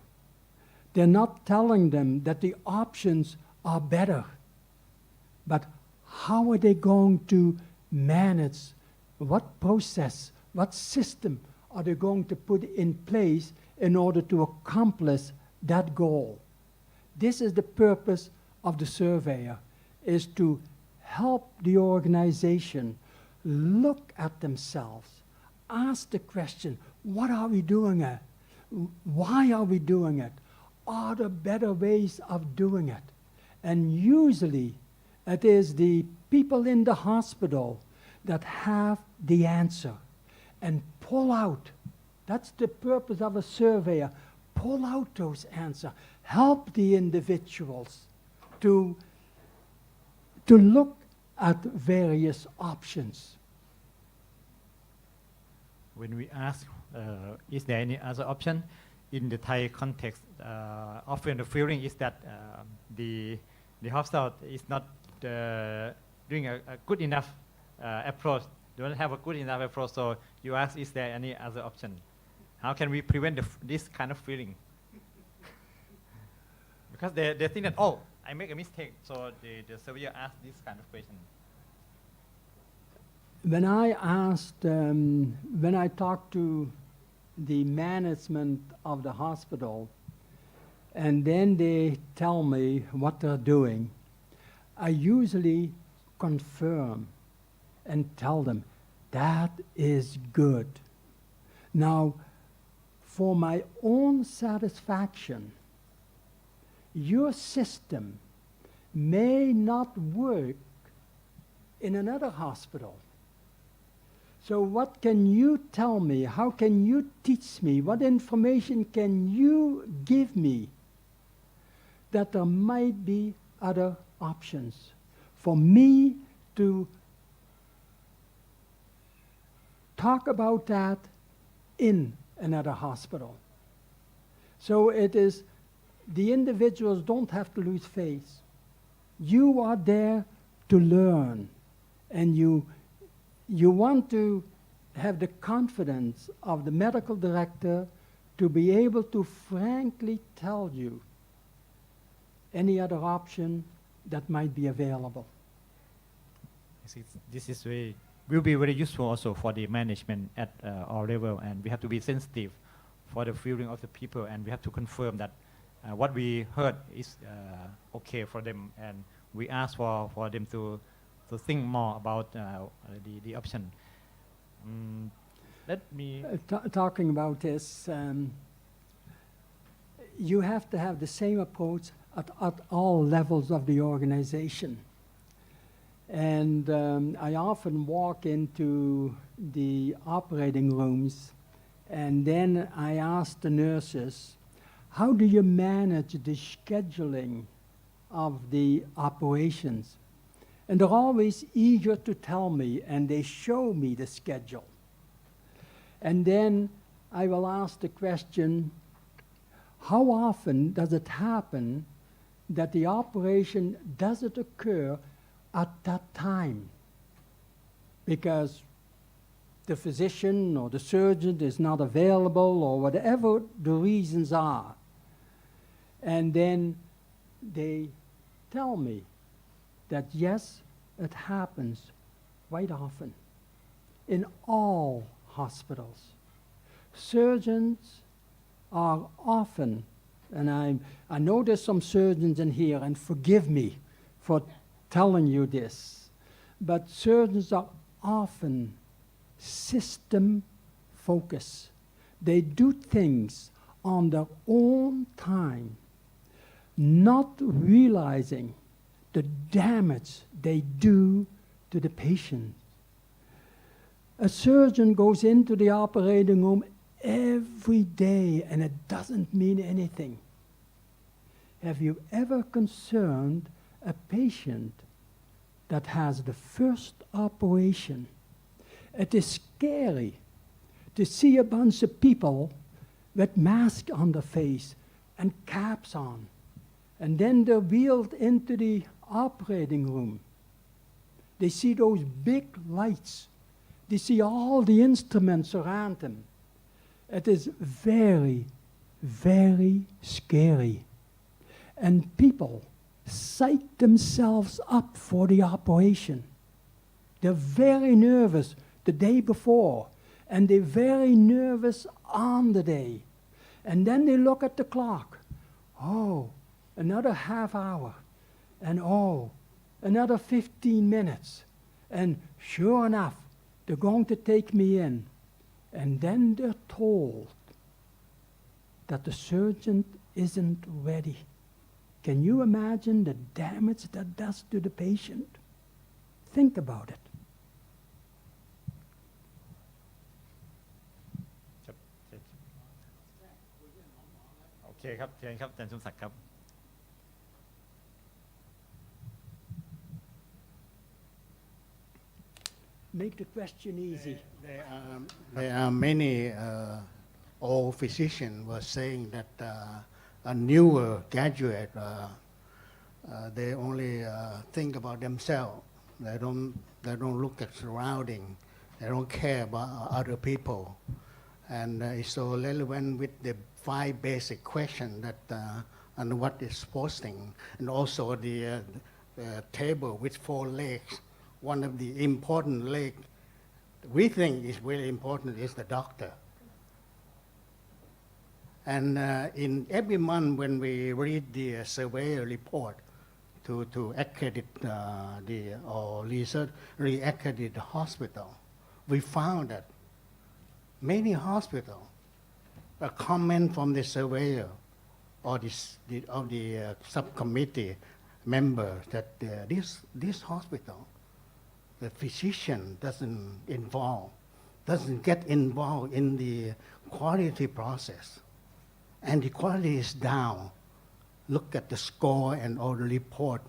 They're not telling them that the options are better. But how are they going to manage? What process, what system are they going to put in place in order to accomplish that goal? This is the purpose of the surveyor, is to help the organization look at themselves, ask the question, what are we doing it? Why are we doing it? Are there better ways of doing it? And usually it is the people in the hospital that have the answer and pull out. That's the purpose of a surveyor. Pull out those answers. Help the individuals to look at various options. When we ask, is there any other option? In the Thai context, often the feeling is that the hospital is not doing a good enough approach. They don't have a good enough approach. So you ask, is there any other option? How can we prevent this kind of feeling? Because they think that, oh, I make a mistake. So the surveyor asks this kind of question. When I talked to the management of the hospital, and then they tell me what they're doing, I usually confirm and tell them, that is good. Now, for my own satisfaction, your system may not work in another hospital. So what can you tell me? How can you teach me? What information can you give me that there might be other options for me to talk about that in another hospital? So it is, the individuals don't have to lose faith. You are there to learn, and you want to have the confidence of the medical director to be able to frankly tell you any other option that might be available. This will be very useful also for the management at our level, and we have to be sensitive for the feeling of the people, and we have to confirm that what we heard is okay for them, and we ask for them to think more about the option. Let me Talking about this, you have to have the same approach at all levels of the organization. And I often walk into the operating rooms, and then I ask the nurses, how do you manage the scheduling of the operations? And they're always eager to tell me, and they show me the schedule. And then I will ask the question, how often does it happen that the operation doesn't occur at that time? Because the physician or the surgeon is not available or whatever the reasons are. And then they tell me that yes, it happens quite often in all hospitals. Surgeons are often, and I know there's some surgeons in here, and forgive me for telling you this, but surgeons are often system focused. They do things on their own time, not realizing the damage they do to the patient. A surgeon goes into the operating room every day, and it doesn't mean anything. Have you ever concerned a patient that has the first operation? It is scary to see a bunch of people with masks on their face and caps on. And then they're wheeled into the operating room. They see those big lights. They see all the instruments around them. It is very, very scary. And people psych themselves up for the operation. They're very nervous the day before, and they're very nervous on the day. And then they look at the clock. Oh, another half hour. And oh, another 15 minutes. And sure enough, they're going to take me in. And then they're told that the surgeon isn't ready. Can you imagine the damage that does to the patient? Think about it. โอเคครับเชิญครับอาจารย์สมศักดิ์ครับ Make the question easy. There are many old physicians were saying that a newer graduate, they only think about themselves. They don't look at surrounding. They don't care about other people. And it's so relevant with the 5 basic questions that Anuwat is posting, and also the table with 4 legs. One of the important legs we think is really important is the doctor. And in every month when we read the survey report to accredit or re-accredit the hospital, we found that many hospitals, a comment from the surveyor or the subcommittee member that this hospital, the physician doesn't get involved in the quality process. And the quality is down. Look at the score and all the report.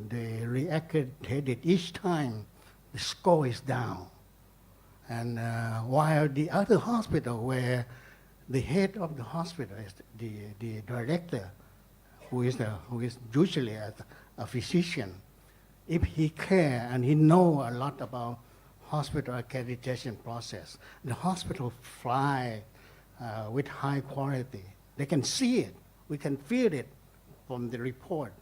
They re-accredited each time, the score is down. And while the other hospital where the head of the hospital is the director, who is usually a physician, if he care and he know a lot about hospital accreditation process, the hospital fly with high quality. They can see it. We can feel it from the report.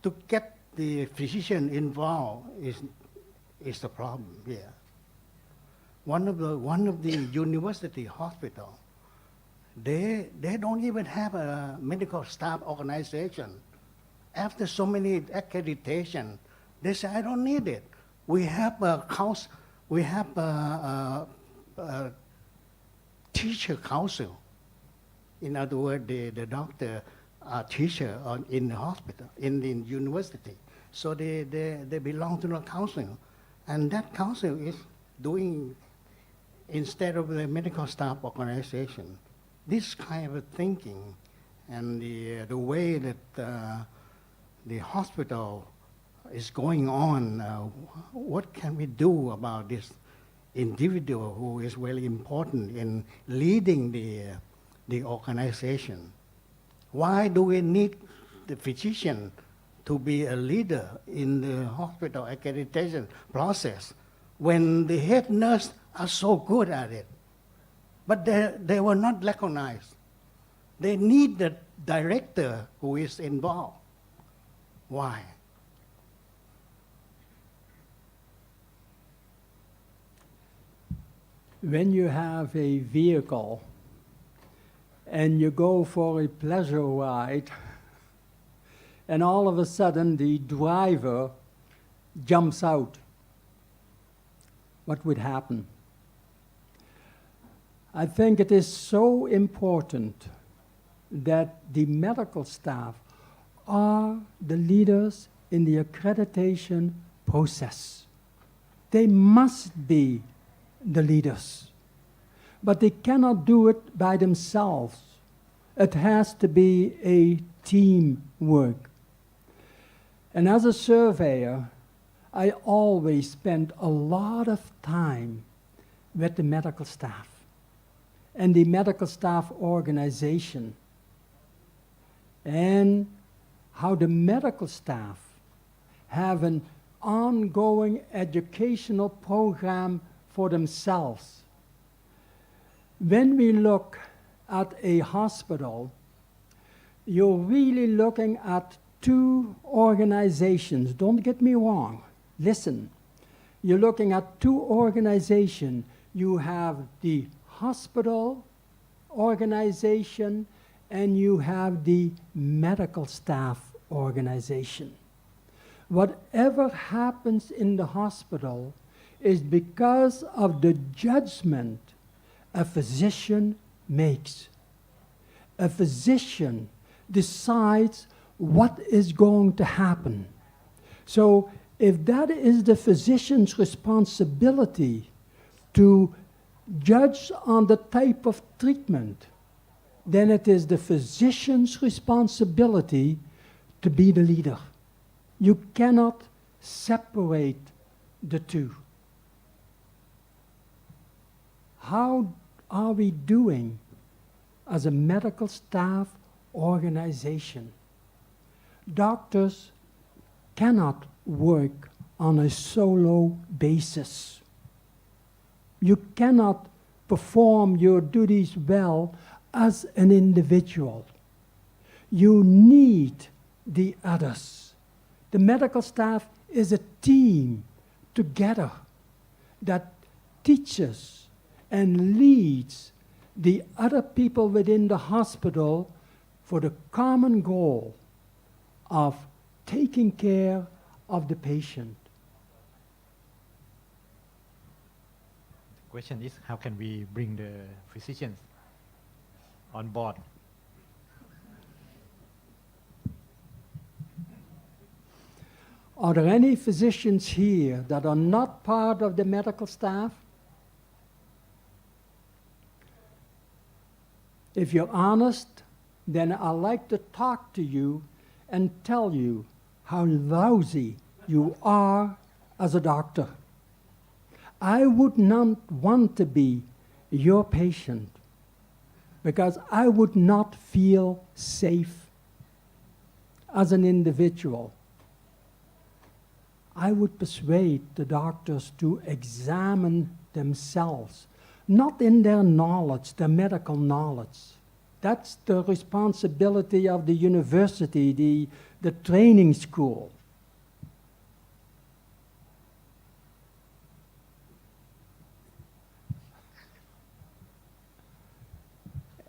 To get the physician involved is the problem here. one of the university hospital, they don't even have a medical staff organization. After so many accreditation, they say, I don't need it. We have a teacher council. In other words, the doctor are teacher in the hospital, in the university. So they belong to the council. And that council is doing, instead of the medical staff organization, this kind of thinking and the way that the hospital is going on, what can we do about this individual who is very important in leading the organization? Why do we need the physician to be a leader in the hospital accreditation process when the head nurse are so good at it? But they were not recognized. They need the director who is involved. Why? When you have a vehicle and you go for a pleasure ride, and all of a sudden the driver jumps out, what would happen? I think it is so important that the medical staff are the leaders in the accreditation process. They must be the leaders. But they cannot do it by themselves. It has to be a teamwork. And as a surveyor, I always spend a lot of time with the medical staff and the medical staff organization, and how the medical staff have an ongoing educational program for themselves. When we look at a hospital, you're really looking at two organizations. Don't get me wrong. Listen. You're looking at two organizations. You have the hospital organization and you have the medical staff organization. Whatever happens in the hospital is because of the judgment a physician makes. A physician decides what is going to happen. So if that is the physician's responsibility to judge on the type of treatment, then it is the physician's responsibility to be the leader. You cannot separate the two. How are we doing as a medical staff organization? Doctors cannot work on a solo basis. You cannot perform your duties well as an individual. You need the others. The medical staff is a team together that teaches and leads the other people within the hospital for the common goal of taking care of the patient. The question is, how can we bring the physicians on board? Are there any physicians here that are not part of the medical staff? If you're honest, then I'd like to talk to you and tell you how lousy you are as a doctor. I would not want to be your patient because I would not feel safe as an individual. I would persuade the doctors to examine themselves, not in their knowledge, their medical knowledge. That's the responsibility of the university, the training school.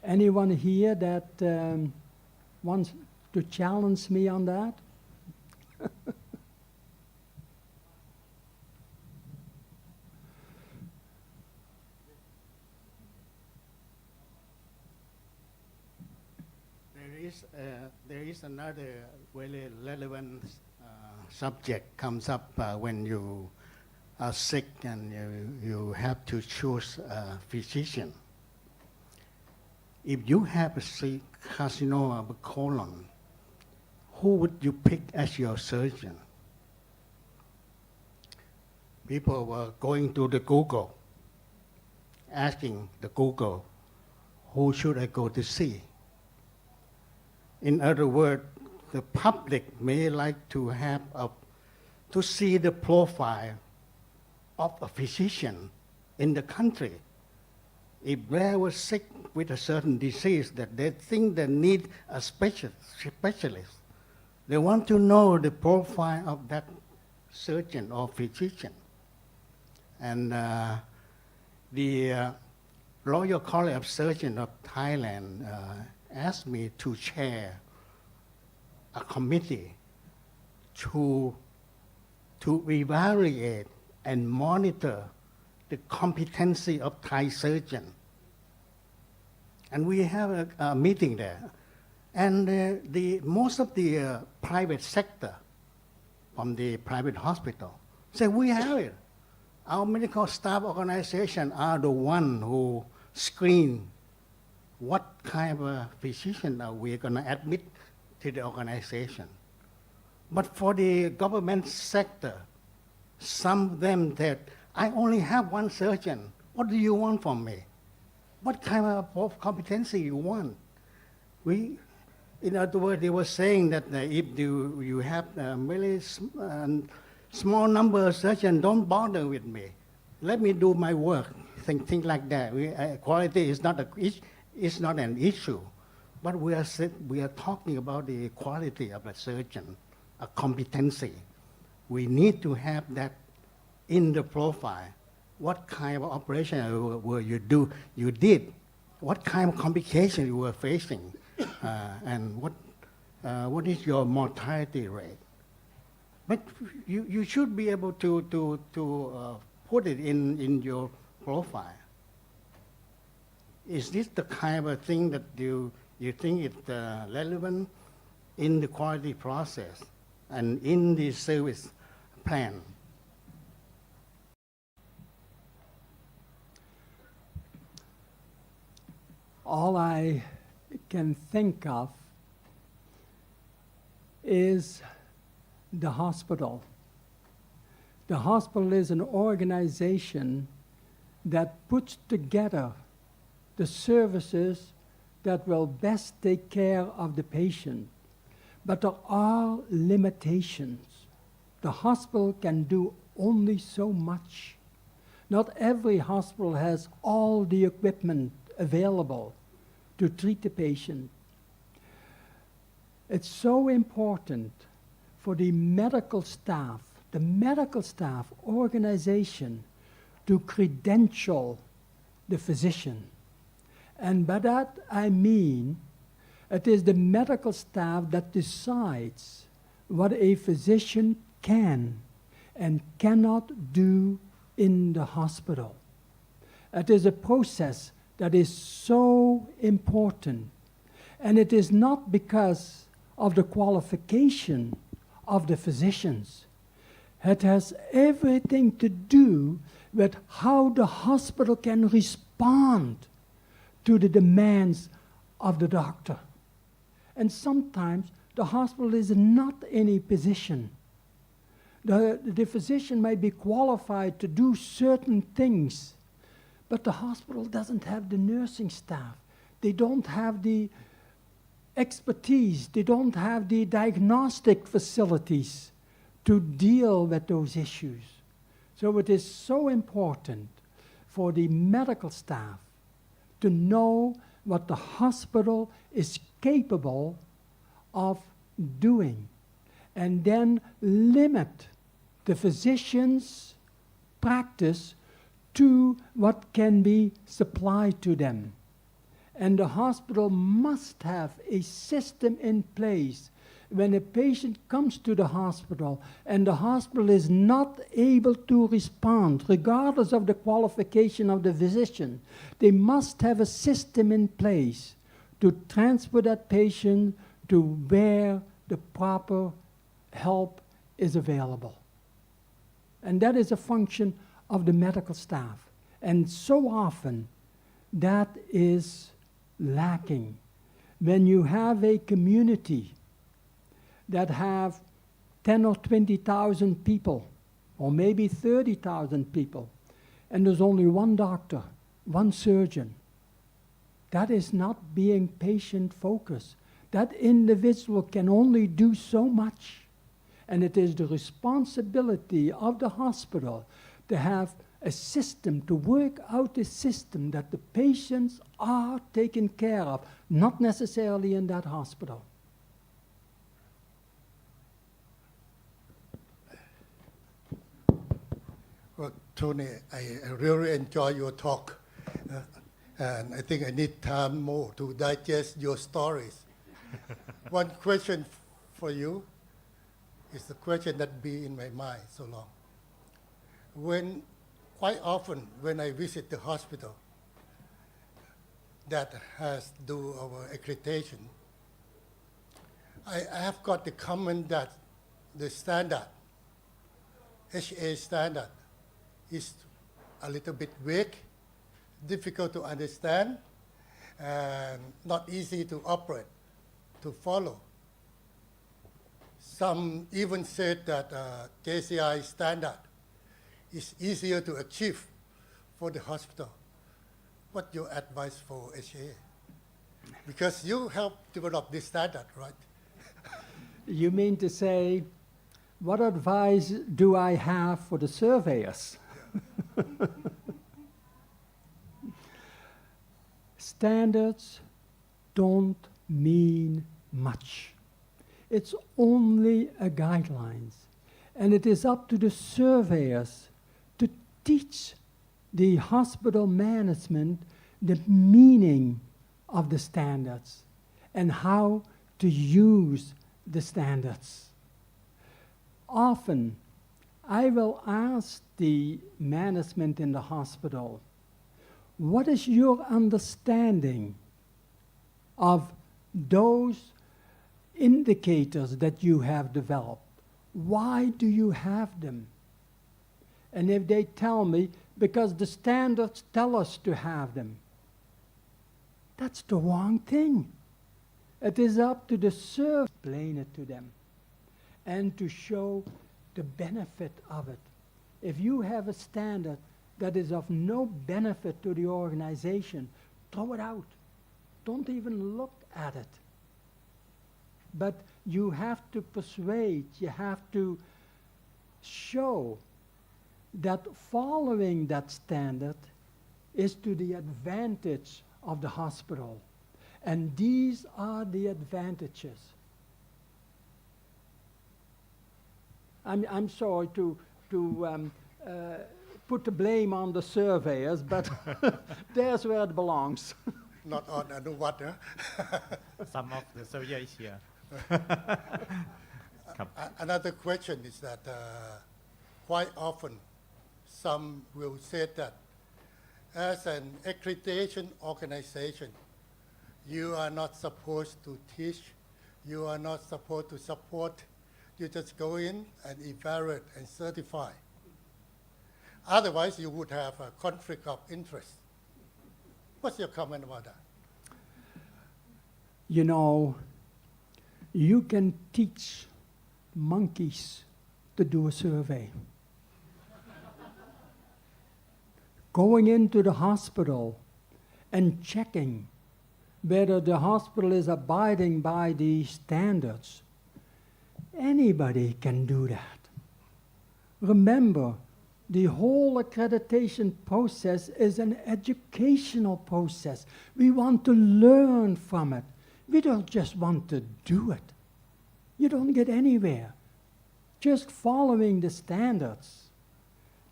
Anyone here that wants to challenge me on that? There is another very relevant subject comes up when you are sick and you have to choose a physician. If you have a carcinoma of the colon, who would you pick as your surgeon? People were going to the Google, asking the Google, who should I go to see? In other words, the public may like to have to see the profile of a physician in the country. If they were sick with a certain disease that they think they need a specialist, they want to know the profile of that surgeon or physician. And the Royal College of Surgeons of Thailand asked me to chair a committee to evaluate and monitor the competency of Thai surgeons. And we have a meeting there. And most of the private sector from the private hospital say, we have it. Our medical staff organization are the one who screen what kind of a physician are we going to admit to the organization. But for the government sector, some of them said, I only have one surgeon. What do you want from me? What kind of competency you want? In other words, they were saying that if you have a really small number of surgeons, don't bother with me. Let me do my work. Things like that. Quality is not an issue, but we are talking about the quality of a surgeon, a competency. We need to have that in the profile. What kind of operation were you did? What kind of complication you were facing? And what is your mortality rate? But you should be able to put it in your profile. Is this the kind of thing that you think is relevant in the quality process and in the service plan? All I can think of is the hospital. The hospital is an organization that puts together the services that will best take care of the patient. But there are limitations. The hospital can do only so much. Not every hospital has all the equipment available to treat the patient. It's so important for the medical staff organization to credential the physician. And by that I mean it is the medical staff that decides what a physician can and cannot do in the hospital. It is a process that is so important. And it is not because of the qualification of the physicians. It has everything to do with how the hospital can respond to the demands of the doctor. And sometimes the hospital is not in a position. The physician may be qualified to do certain things, but the hospital doesn't have the nursing staff. They don't have the expertise. They don't have the diagnostic facilities to deal with those issues. So it is so important for the medical staff to know what the hospital is capable of doing, and then limit the physician's practice to what can be supplied to them. And the hospital must have a system in place. When a patient comes to the hospital and the hospital is not able to respond, regardless of the qualification of the physician, they must have a system in place to transfer that patient to where the proper help is available. And that is a function of the medical staff. And so often, that is lacking. When you have a community that have 10 or 20,000 people, or maybe 30,000 people, and there's only one doctor, one surgeon, that is not being patient-focused. That individual can only do so much. And it is the responsibility of the hospital to have a system, to work out a system that the patients are taken care of, not necessarily in that hospital. Well, Tony, I really enjoy your talk. And I think I need time more to digest your stories. One question for you is the question that be in my mind so long. Quite often when I visit the hospital that has to do our accreditation, I have got the comment that the standard, HA standard, is a little bit vague, difficult to understand, and not easy to operate, to follow. Some even said that JCI standard is easier to achieve for the hospital. What's your advice for HA? Because you helped develop this standard, right? You mean to say, what advice do I have for the surveyors? Standards don't mean much. It's only a guidelines. And it is up to the surveyors to teach the hospital management the meaning of the standards and how to use the standards. Often, I will ask the management in the hospital, what is your understanding of those indicators that you have developed? Why do you have them? And if they tell me, because the standards tell us to have them, that's the wrong thing. It is up to the surveyor to explain it to them and to show the benefit of it. If you have a standard that is of no benefit to the organization, throw it out. Don't even look at it. But you have to persuade, you have to show that following that standard is to the advantage of the hospital. And these are the advantages. I'm sorry to put the blame on the surveyors, but there's where it belongs. Not on Anuwat, huh? Some of the surveys here. Another question is that quite often some will say that as an accreditation organization, you are not supposed to teach, you are not supposed to support, you just go in and evaluate and certify. Otherwise, you would have a conflict of interest. What's your comment about that? You know, you can teach monkeys to do a survey. Going into the hospital and checking whether the hospital is abiding by the standards, anybody can do that. Remember, the whole accreditation process is an educational process. We want to learn from it. We don't just want to do it. You don't get anywhere. Just following the standards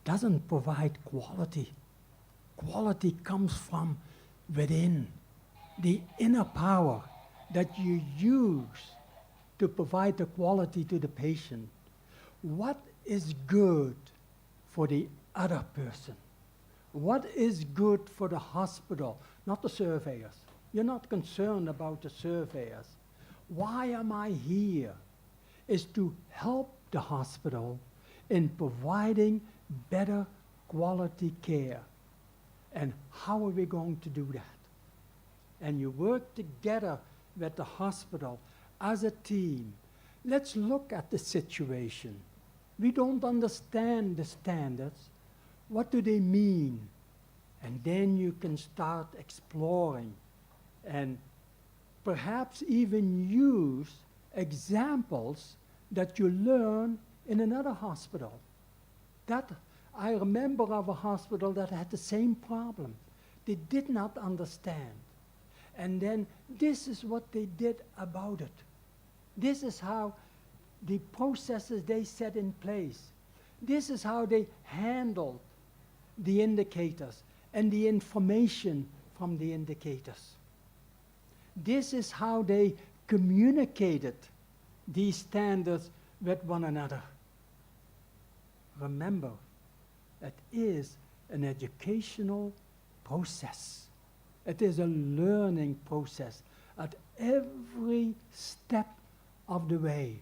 doesn't provide quality. Quality comes from within. the inner power that you use to provide the quality to the patient. What is good for the other person? What is good for the hospital, not the surveyors? You're not concerned about the surveyors. Why am I here? Is to help the hospital in providing better quality care. And how are we going to do that? And you work together with the hospital as a team. Let's look at the situation. We don't understand the standards. What do they mean? And then you can start exploring and perhaps even use examples that you learn in another hospital. That I remember of a hospital that had the same problem. They did not understand. And then this is what they did about it. This is how the processes they set in place. This is how they handled the indicators and the information from the indicators. This is how they communicated these standards with one another. Remember, it is an educational process. It is a learning process at every step of the way.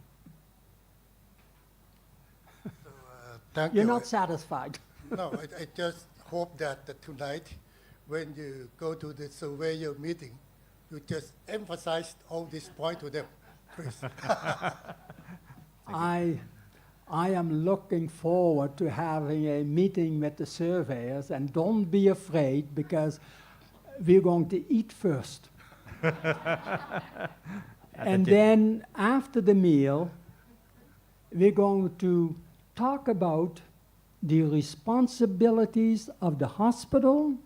Thank You're you. not satisfied. No, I just hope that tonight, when you go to the surveyor meeting, you just emphasize all these points to them, please. I am looking forward to having a meeting with the surveyors, and don't be afraid because we're going to eat first. And then after the meal, we're going to talk about the responsibilities of the hospital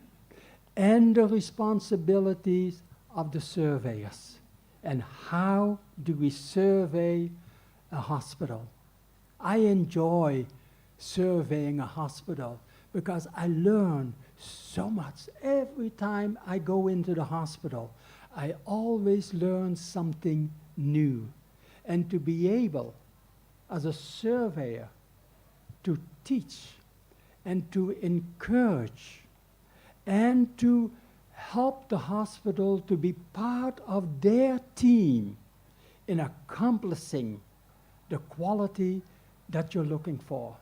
and the responsibilities of the surveyors. And how do we survey a hospital? I enjoy surveying a hospital because I learn so much. Every time I go into the hospital, I always learn something new. And to be able, as a surveyor, to teach and to encourage and to help the hospital to be part of their team in accomplishing the quality that you're looking for.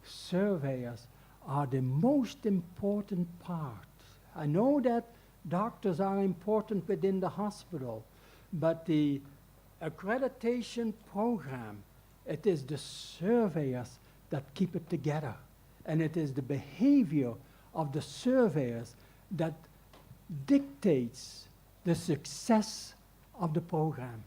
Surveyors are the most important part. I know that doctors are important within the hospital, but the accreditation program, it is the surveyors that keep it together. And it is the behavior of the surveyors that dictates the success of the program.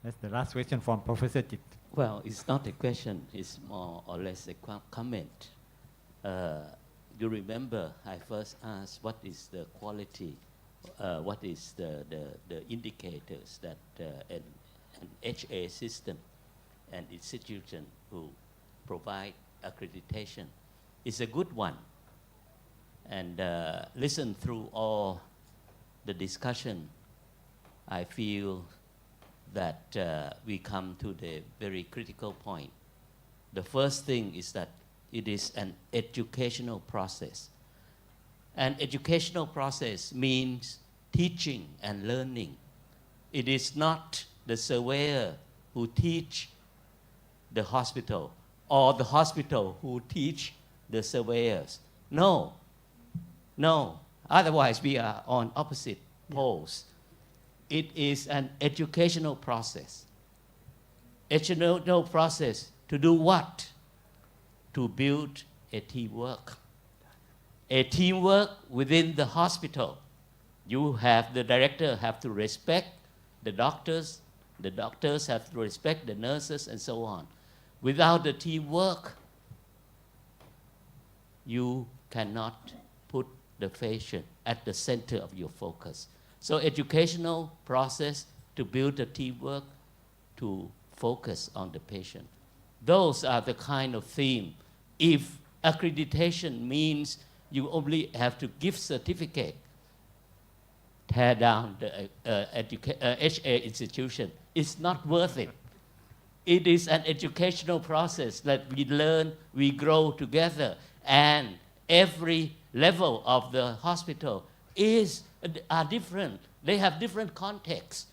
That's the last question from Professor Jit. Well, it's not a question, it's more or less a comment. You remember I first asked what is the quality, what is the indicators that an HA system and institution who provide accreditation is a good one. And listen through all the discussion, I feel that we come to the very critical point. The first thing is that it is an educational process. An educational process means teaching and learning. It is not the surveyor who teach the hospital or the hospital who teach the surveyors. No, no. Otherwise, we are on opposite poles. It is an educational process. Educational process to do what? To build a teamwork. A teamwork within the hospital. You have, the director have to respect the doctors have to respect the nurses, and so on. Without the teamwork, you cannot put the patient at the center of your focus. So educational process to build a teamwork to focus on the patient. Those are the kind of theme. If accreditation means you only have to give certificate, tear down the HA institution. It's not worth it. It is an educational process that we learn, we grow together, and every level of the hospital are different. They have different contexts.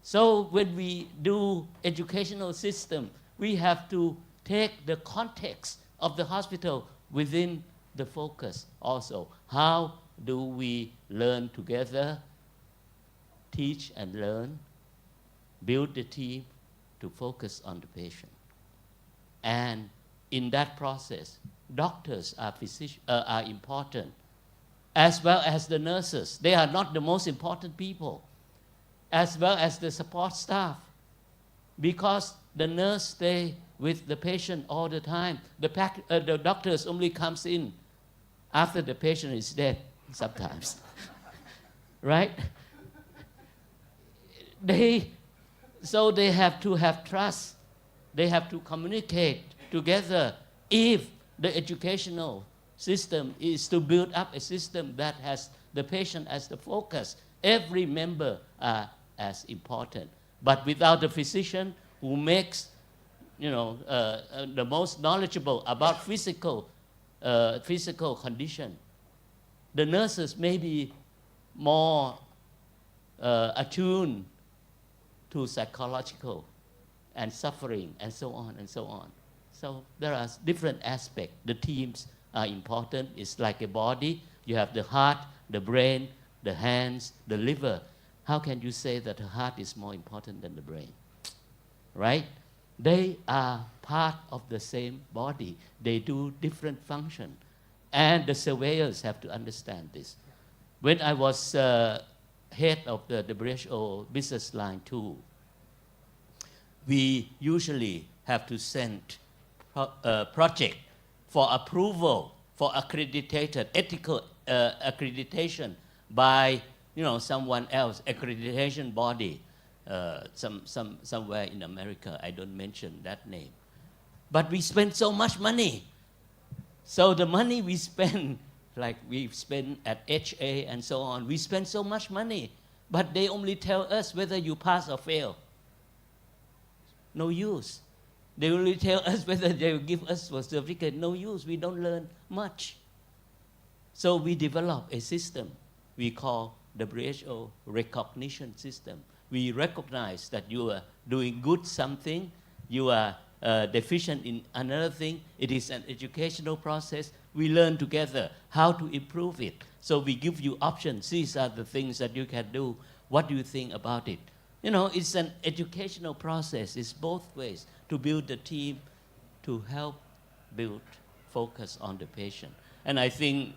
So when we do educational system, we have to take the context of the hospital within the focus also. How do we learn together, teach and learn, build the team to focus on the patient? And in that process, doctors are important, as well as the nurses. They are not the most important people, as well as the support staff, because the nurse stay with the patient all the time. The doctors only comes in after the patient is dead sometimes, right? So they have to have trust. They have to communicate together. If the educational system is to build up a system that has the patient as the focus, every member are as important. But without the physician who makes, the most knowledgeable about physical condition, the nurses may be more attuned to psychological and suffering and so on and so on. So there are different aspects. The teams are important. It's like a body. You have the heart, the brain, the hands, the liver. How can you say that the heart is more important than the brain? Right? They are part of the same body. They do different function. And the surveyors have to understand this. When I was head of the WHO business line 2, we usually have to send a project for approval, for ethical accreditation by someone else, accreditation body, somewhere in America. I don't mention that name. But we spend so much money. So the money we spend, like we spend at HA and so on, we spend so much money, but they only tell us whether you pass or fail. No use. They only tell us whether they will give us a certificate. No use. We don't learn much. So we develop a system we call WHO recognition system. We recognize that you are doing good something, you are deficient in another thing. It is an educational process. We learn together how to improve it. So we give you options. These are the things that you can do. What do you think about it? It's an educational process. It's both ways to build the team, to help build focus on the patient. And I think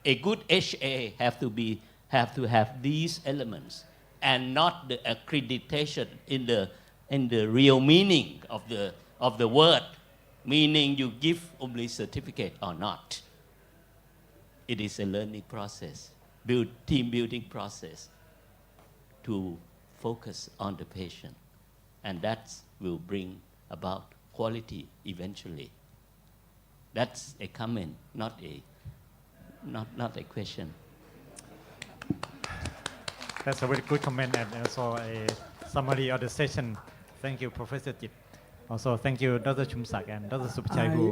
a good HA have to have these elements, and not the accreditation in the real meaning of the word, meaning you give only certificate or not. It is a learning process, team building process to focus on the patient, and that will bring about quality eventually. That's a comment, not a question. That's a very good comment and also a summary of the session. Thank you, Professor Jit. Also, thank you, Dr. Chumsak and Dr. Supachutikul.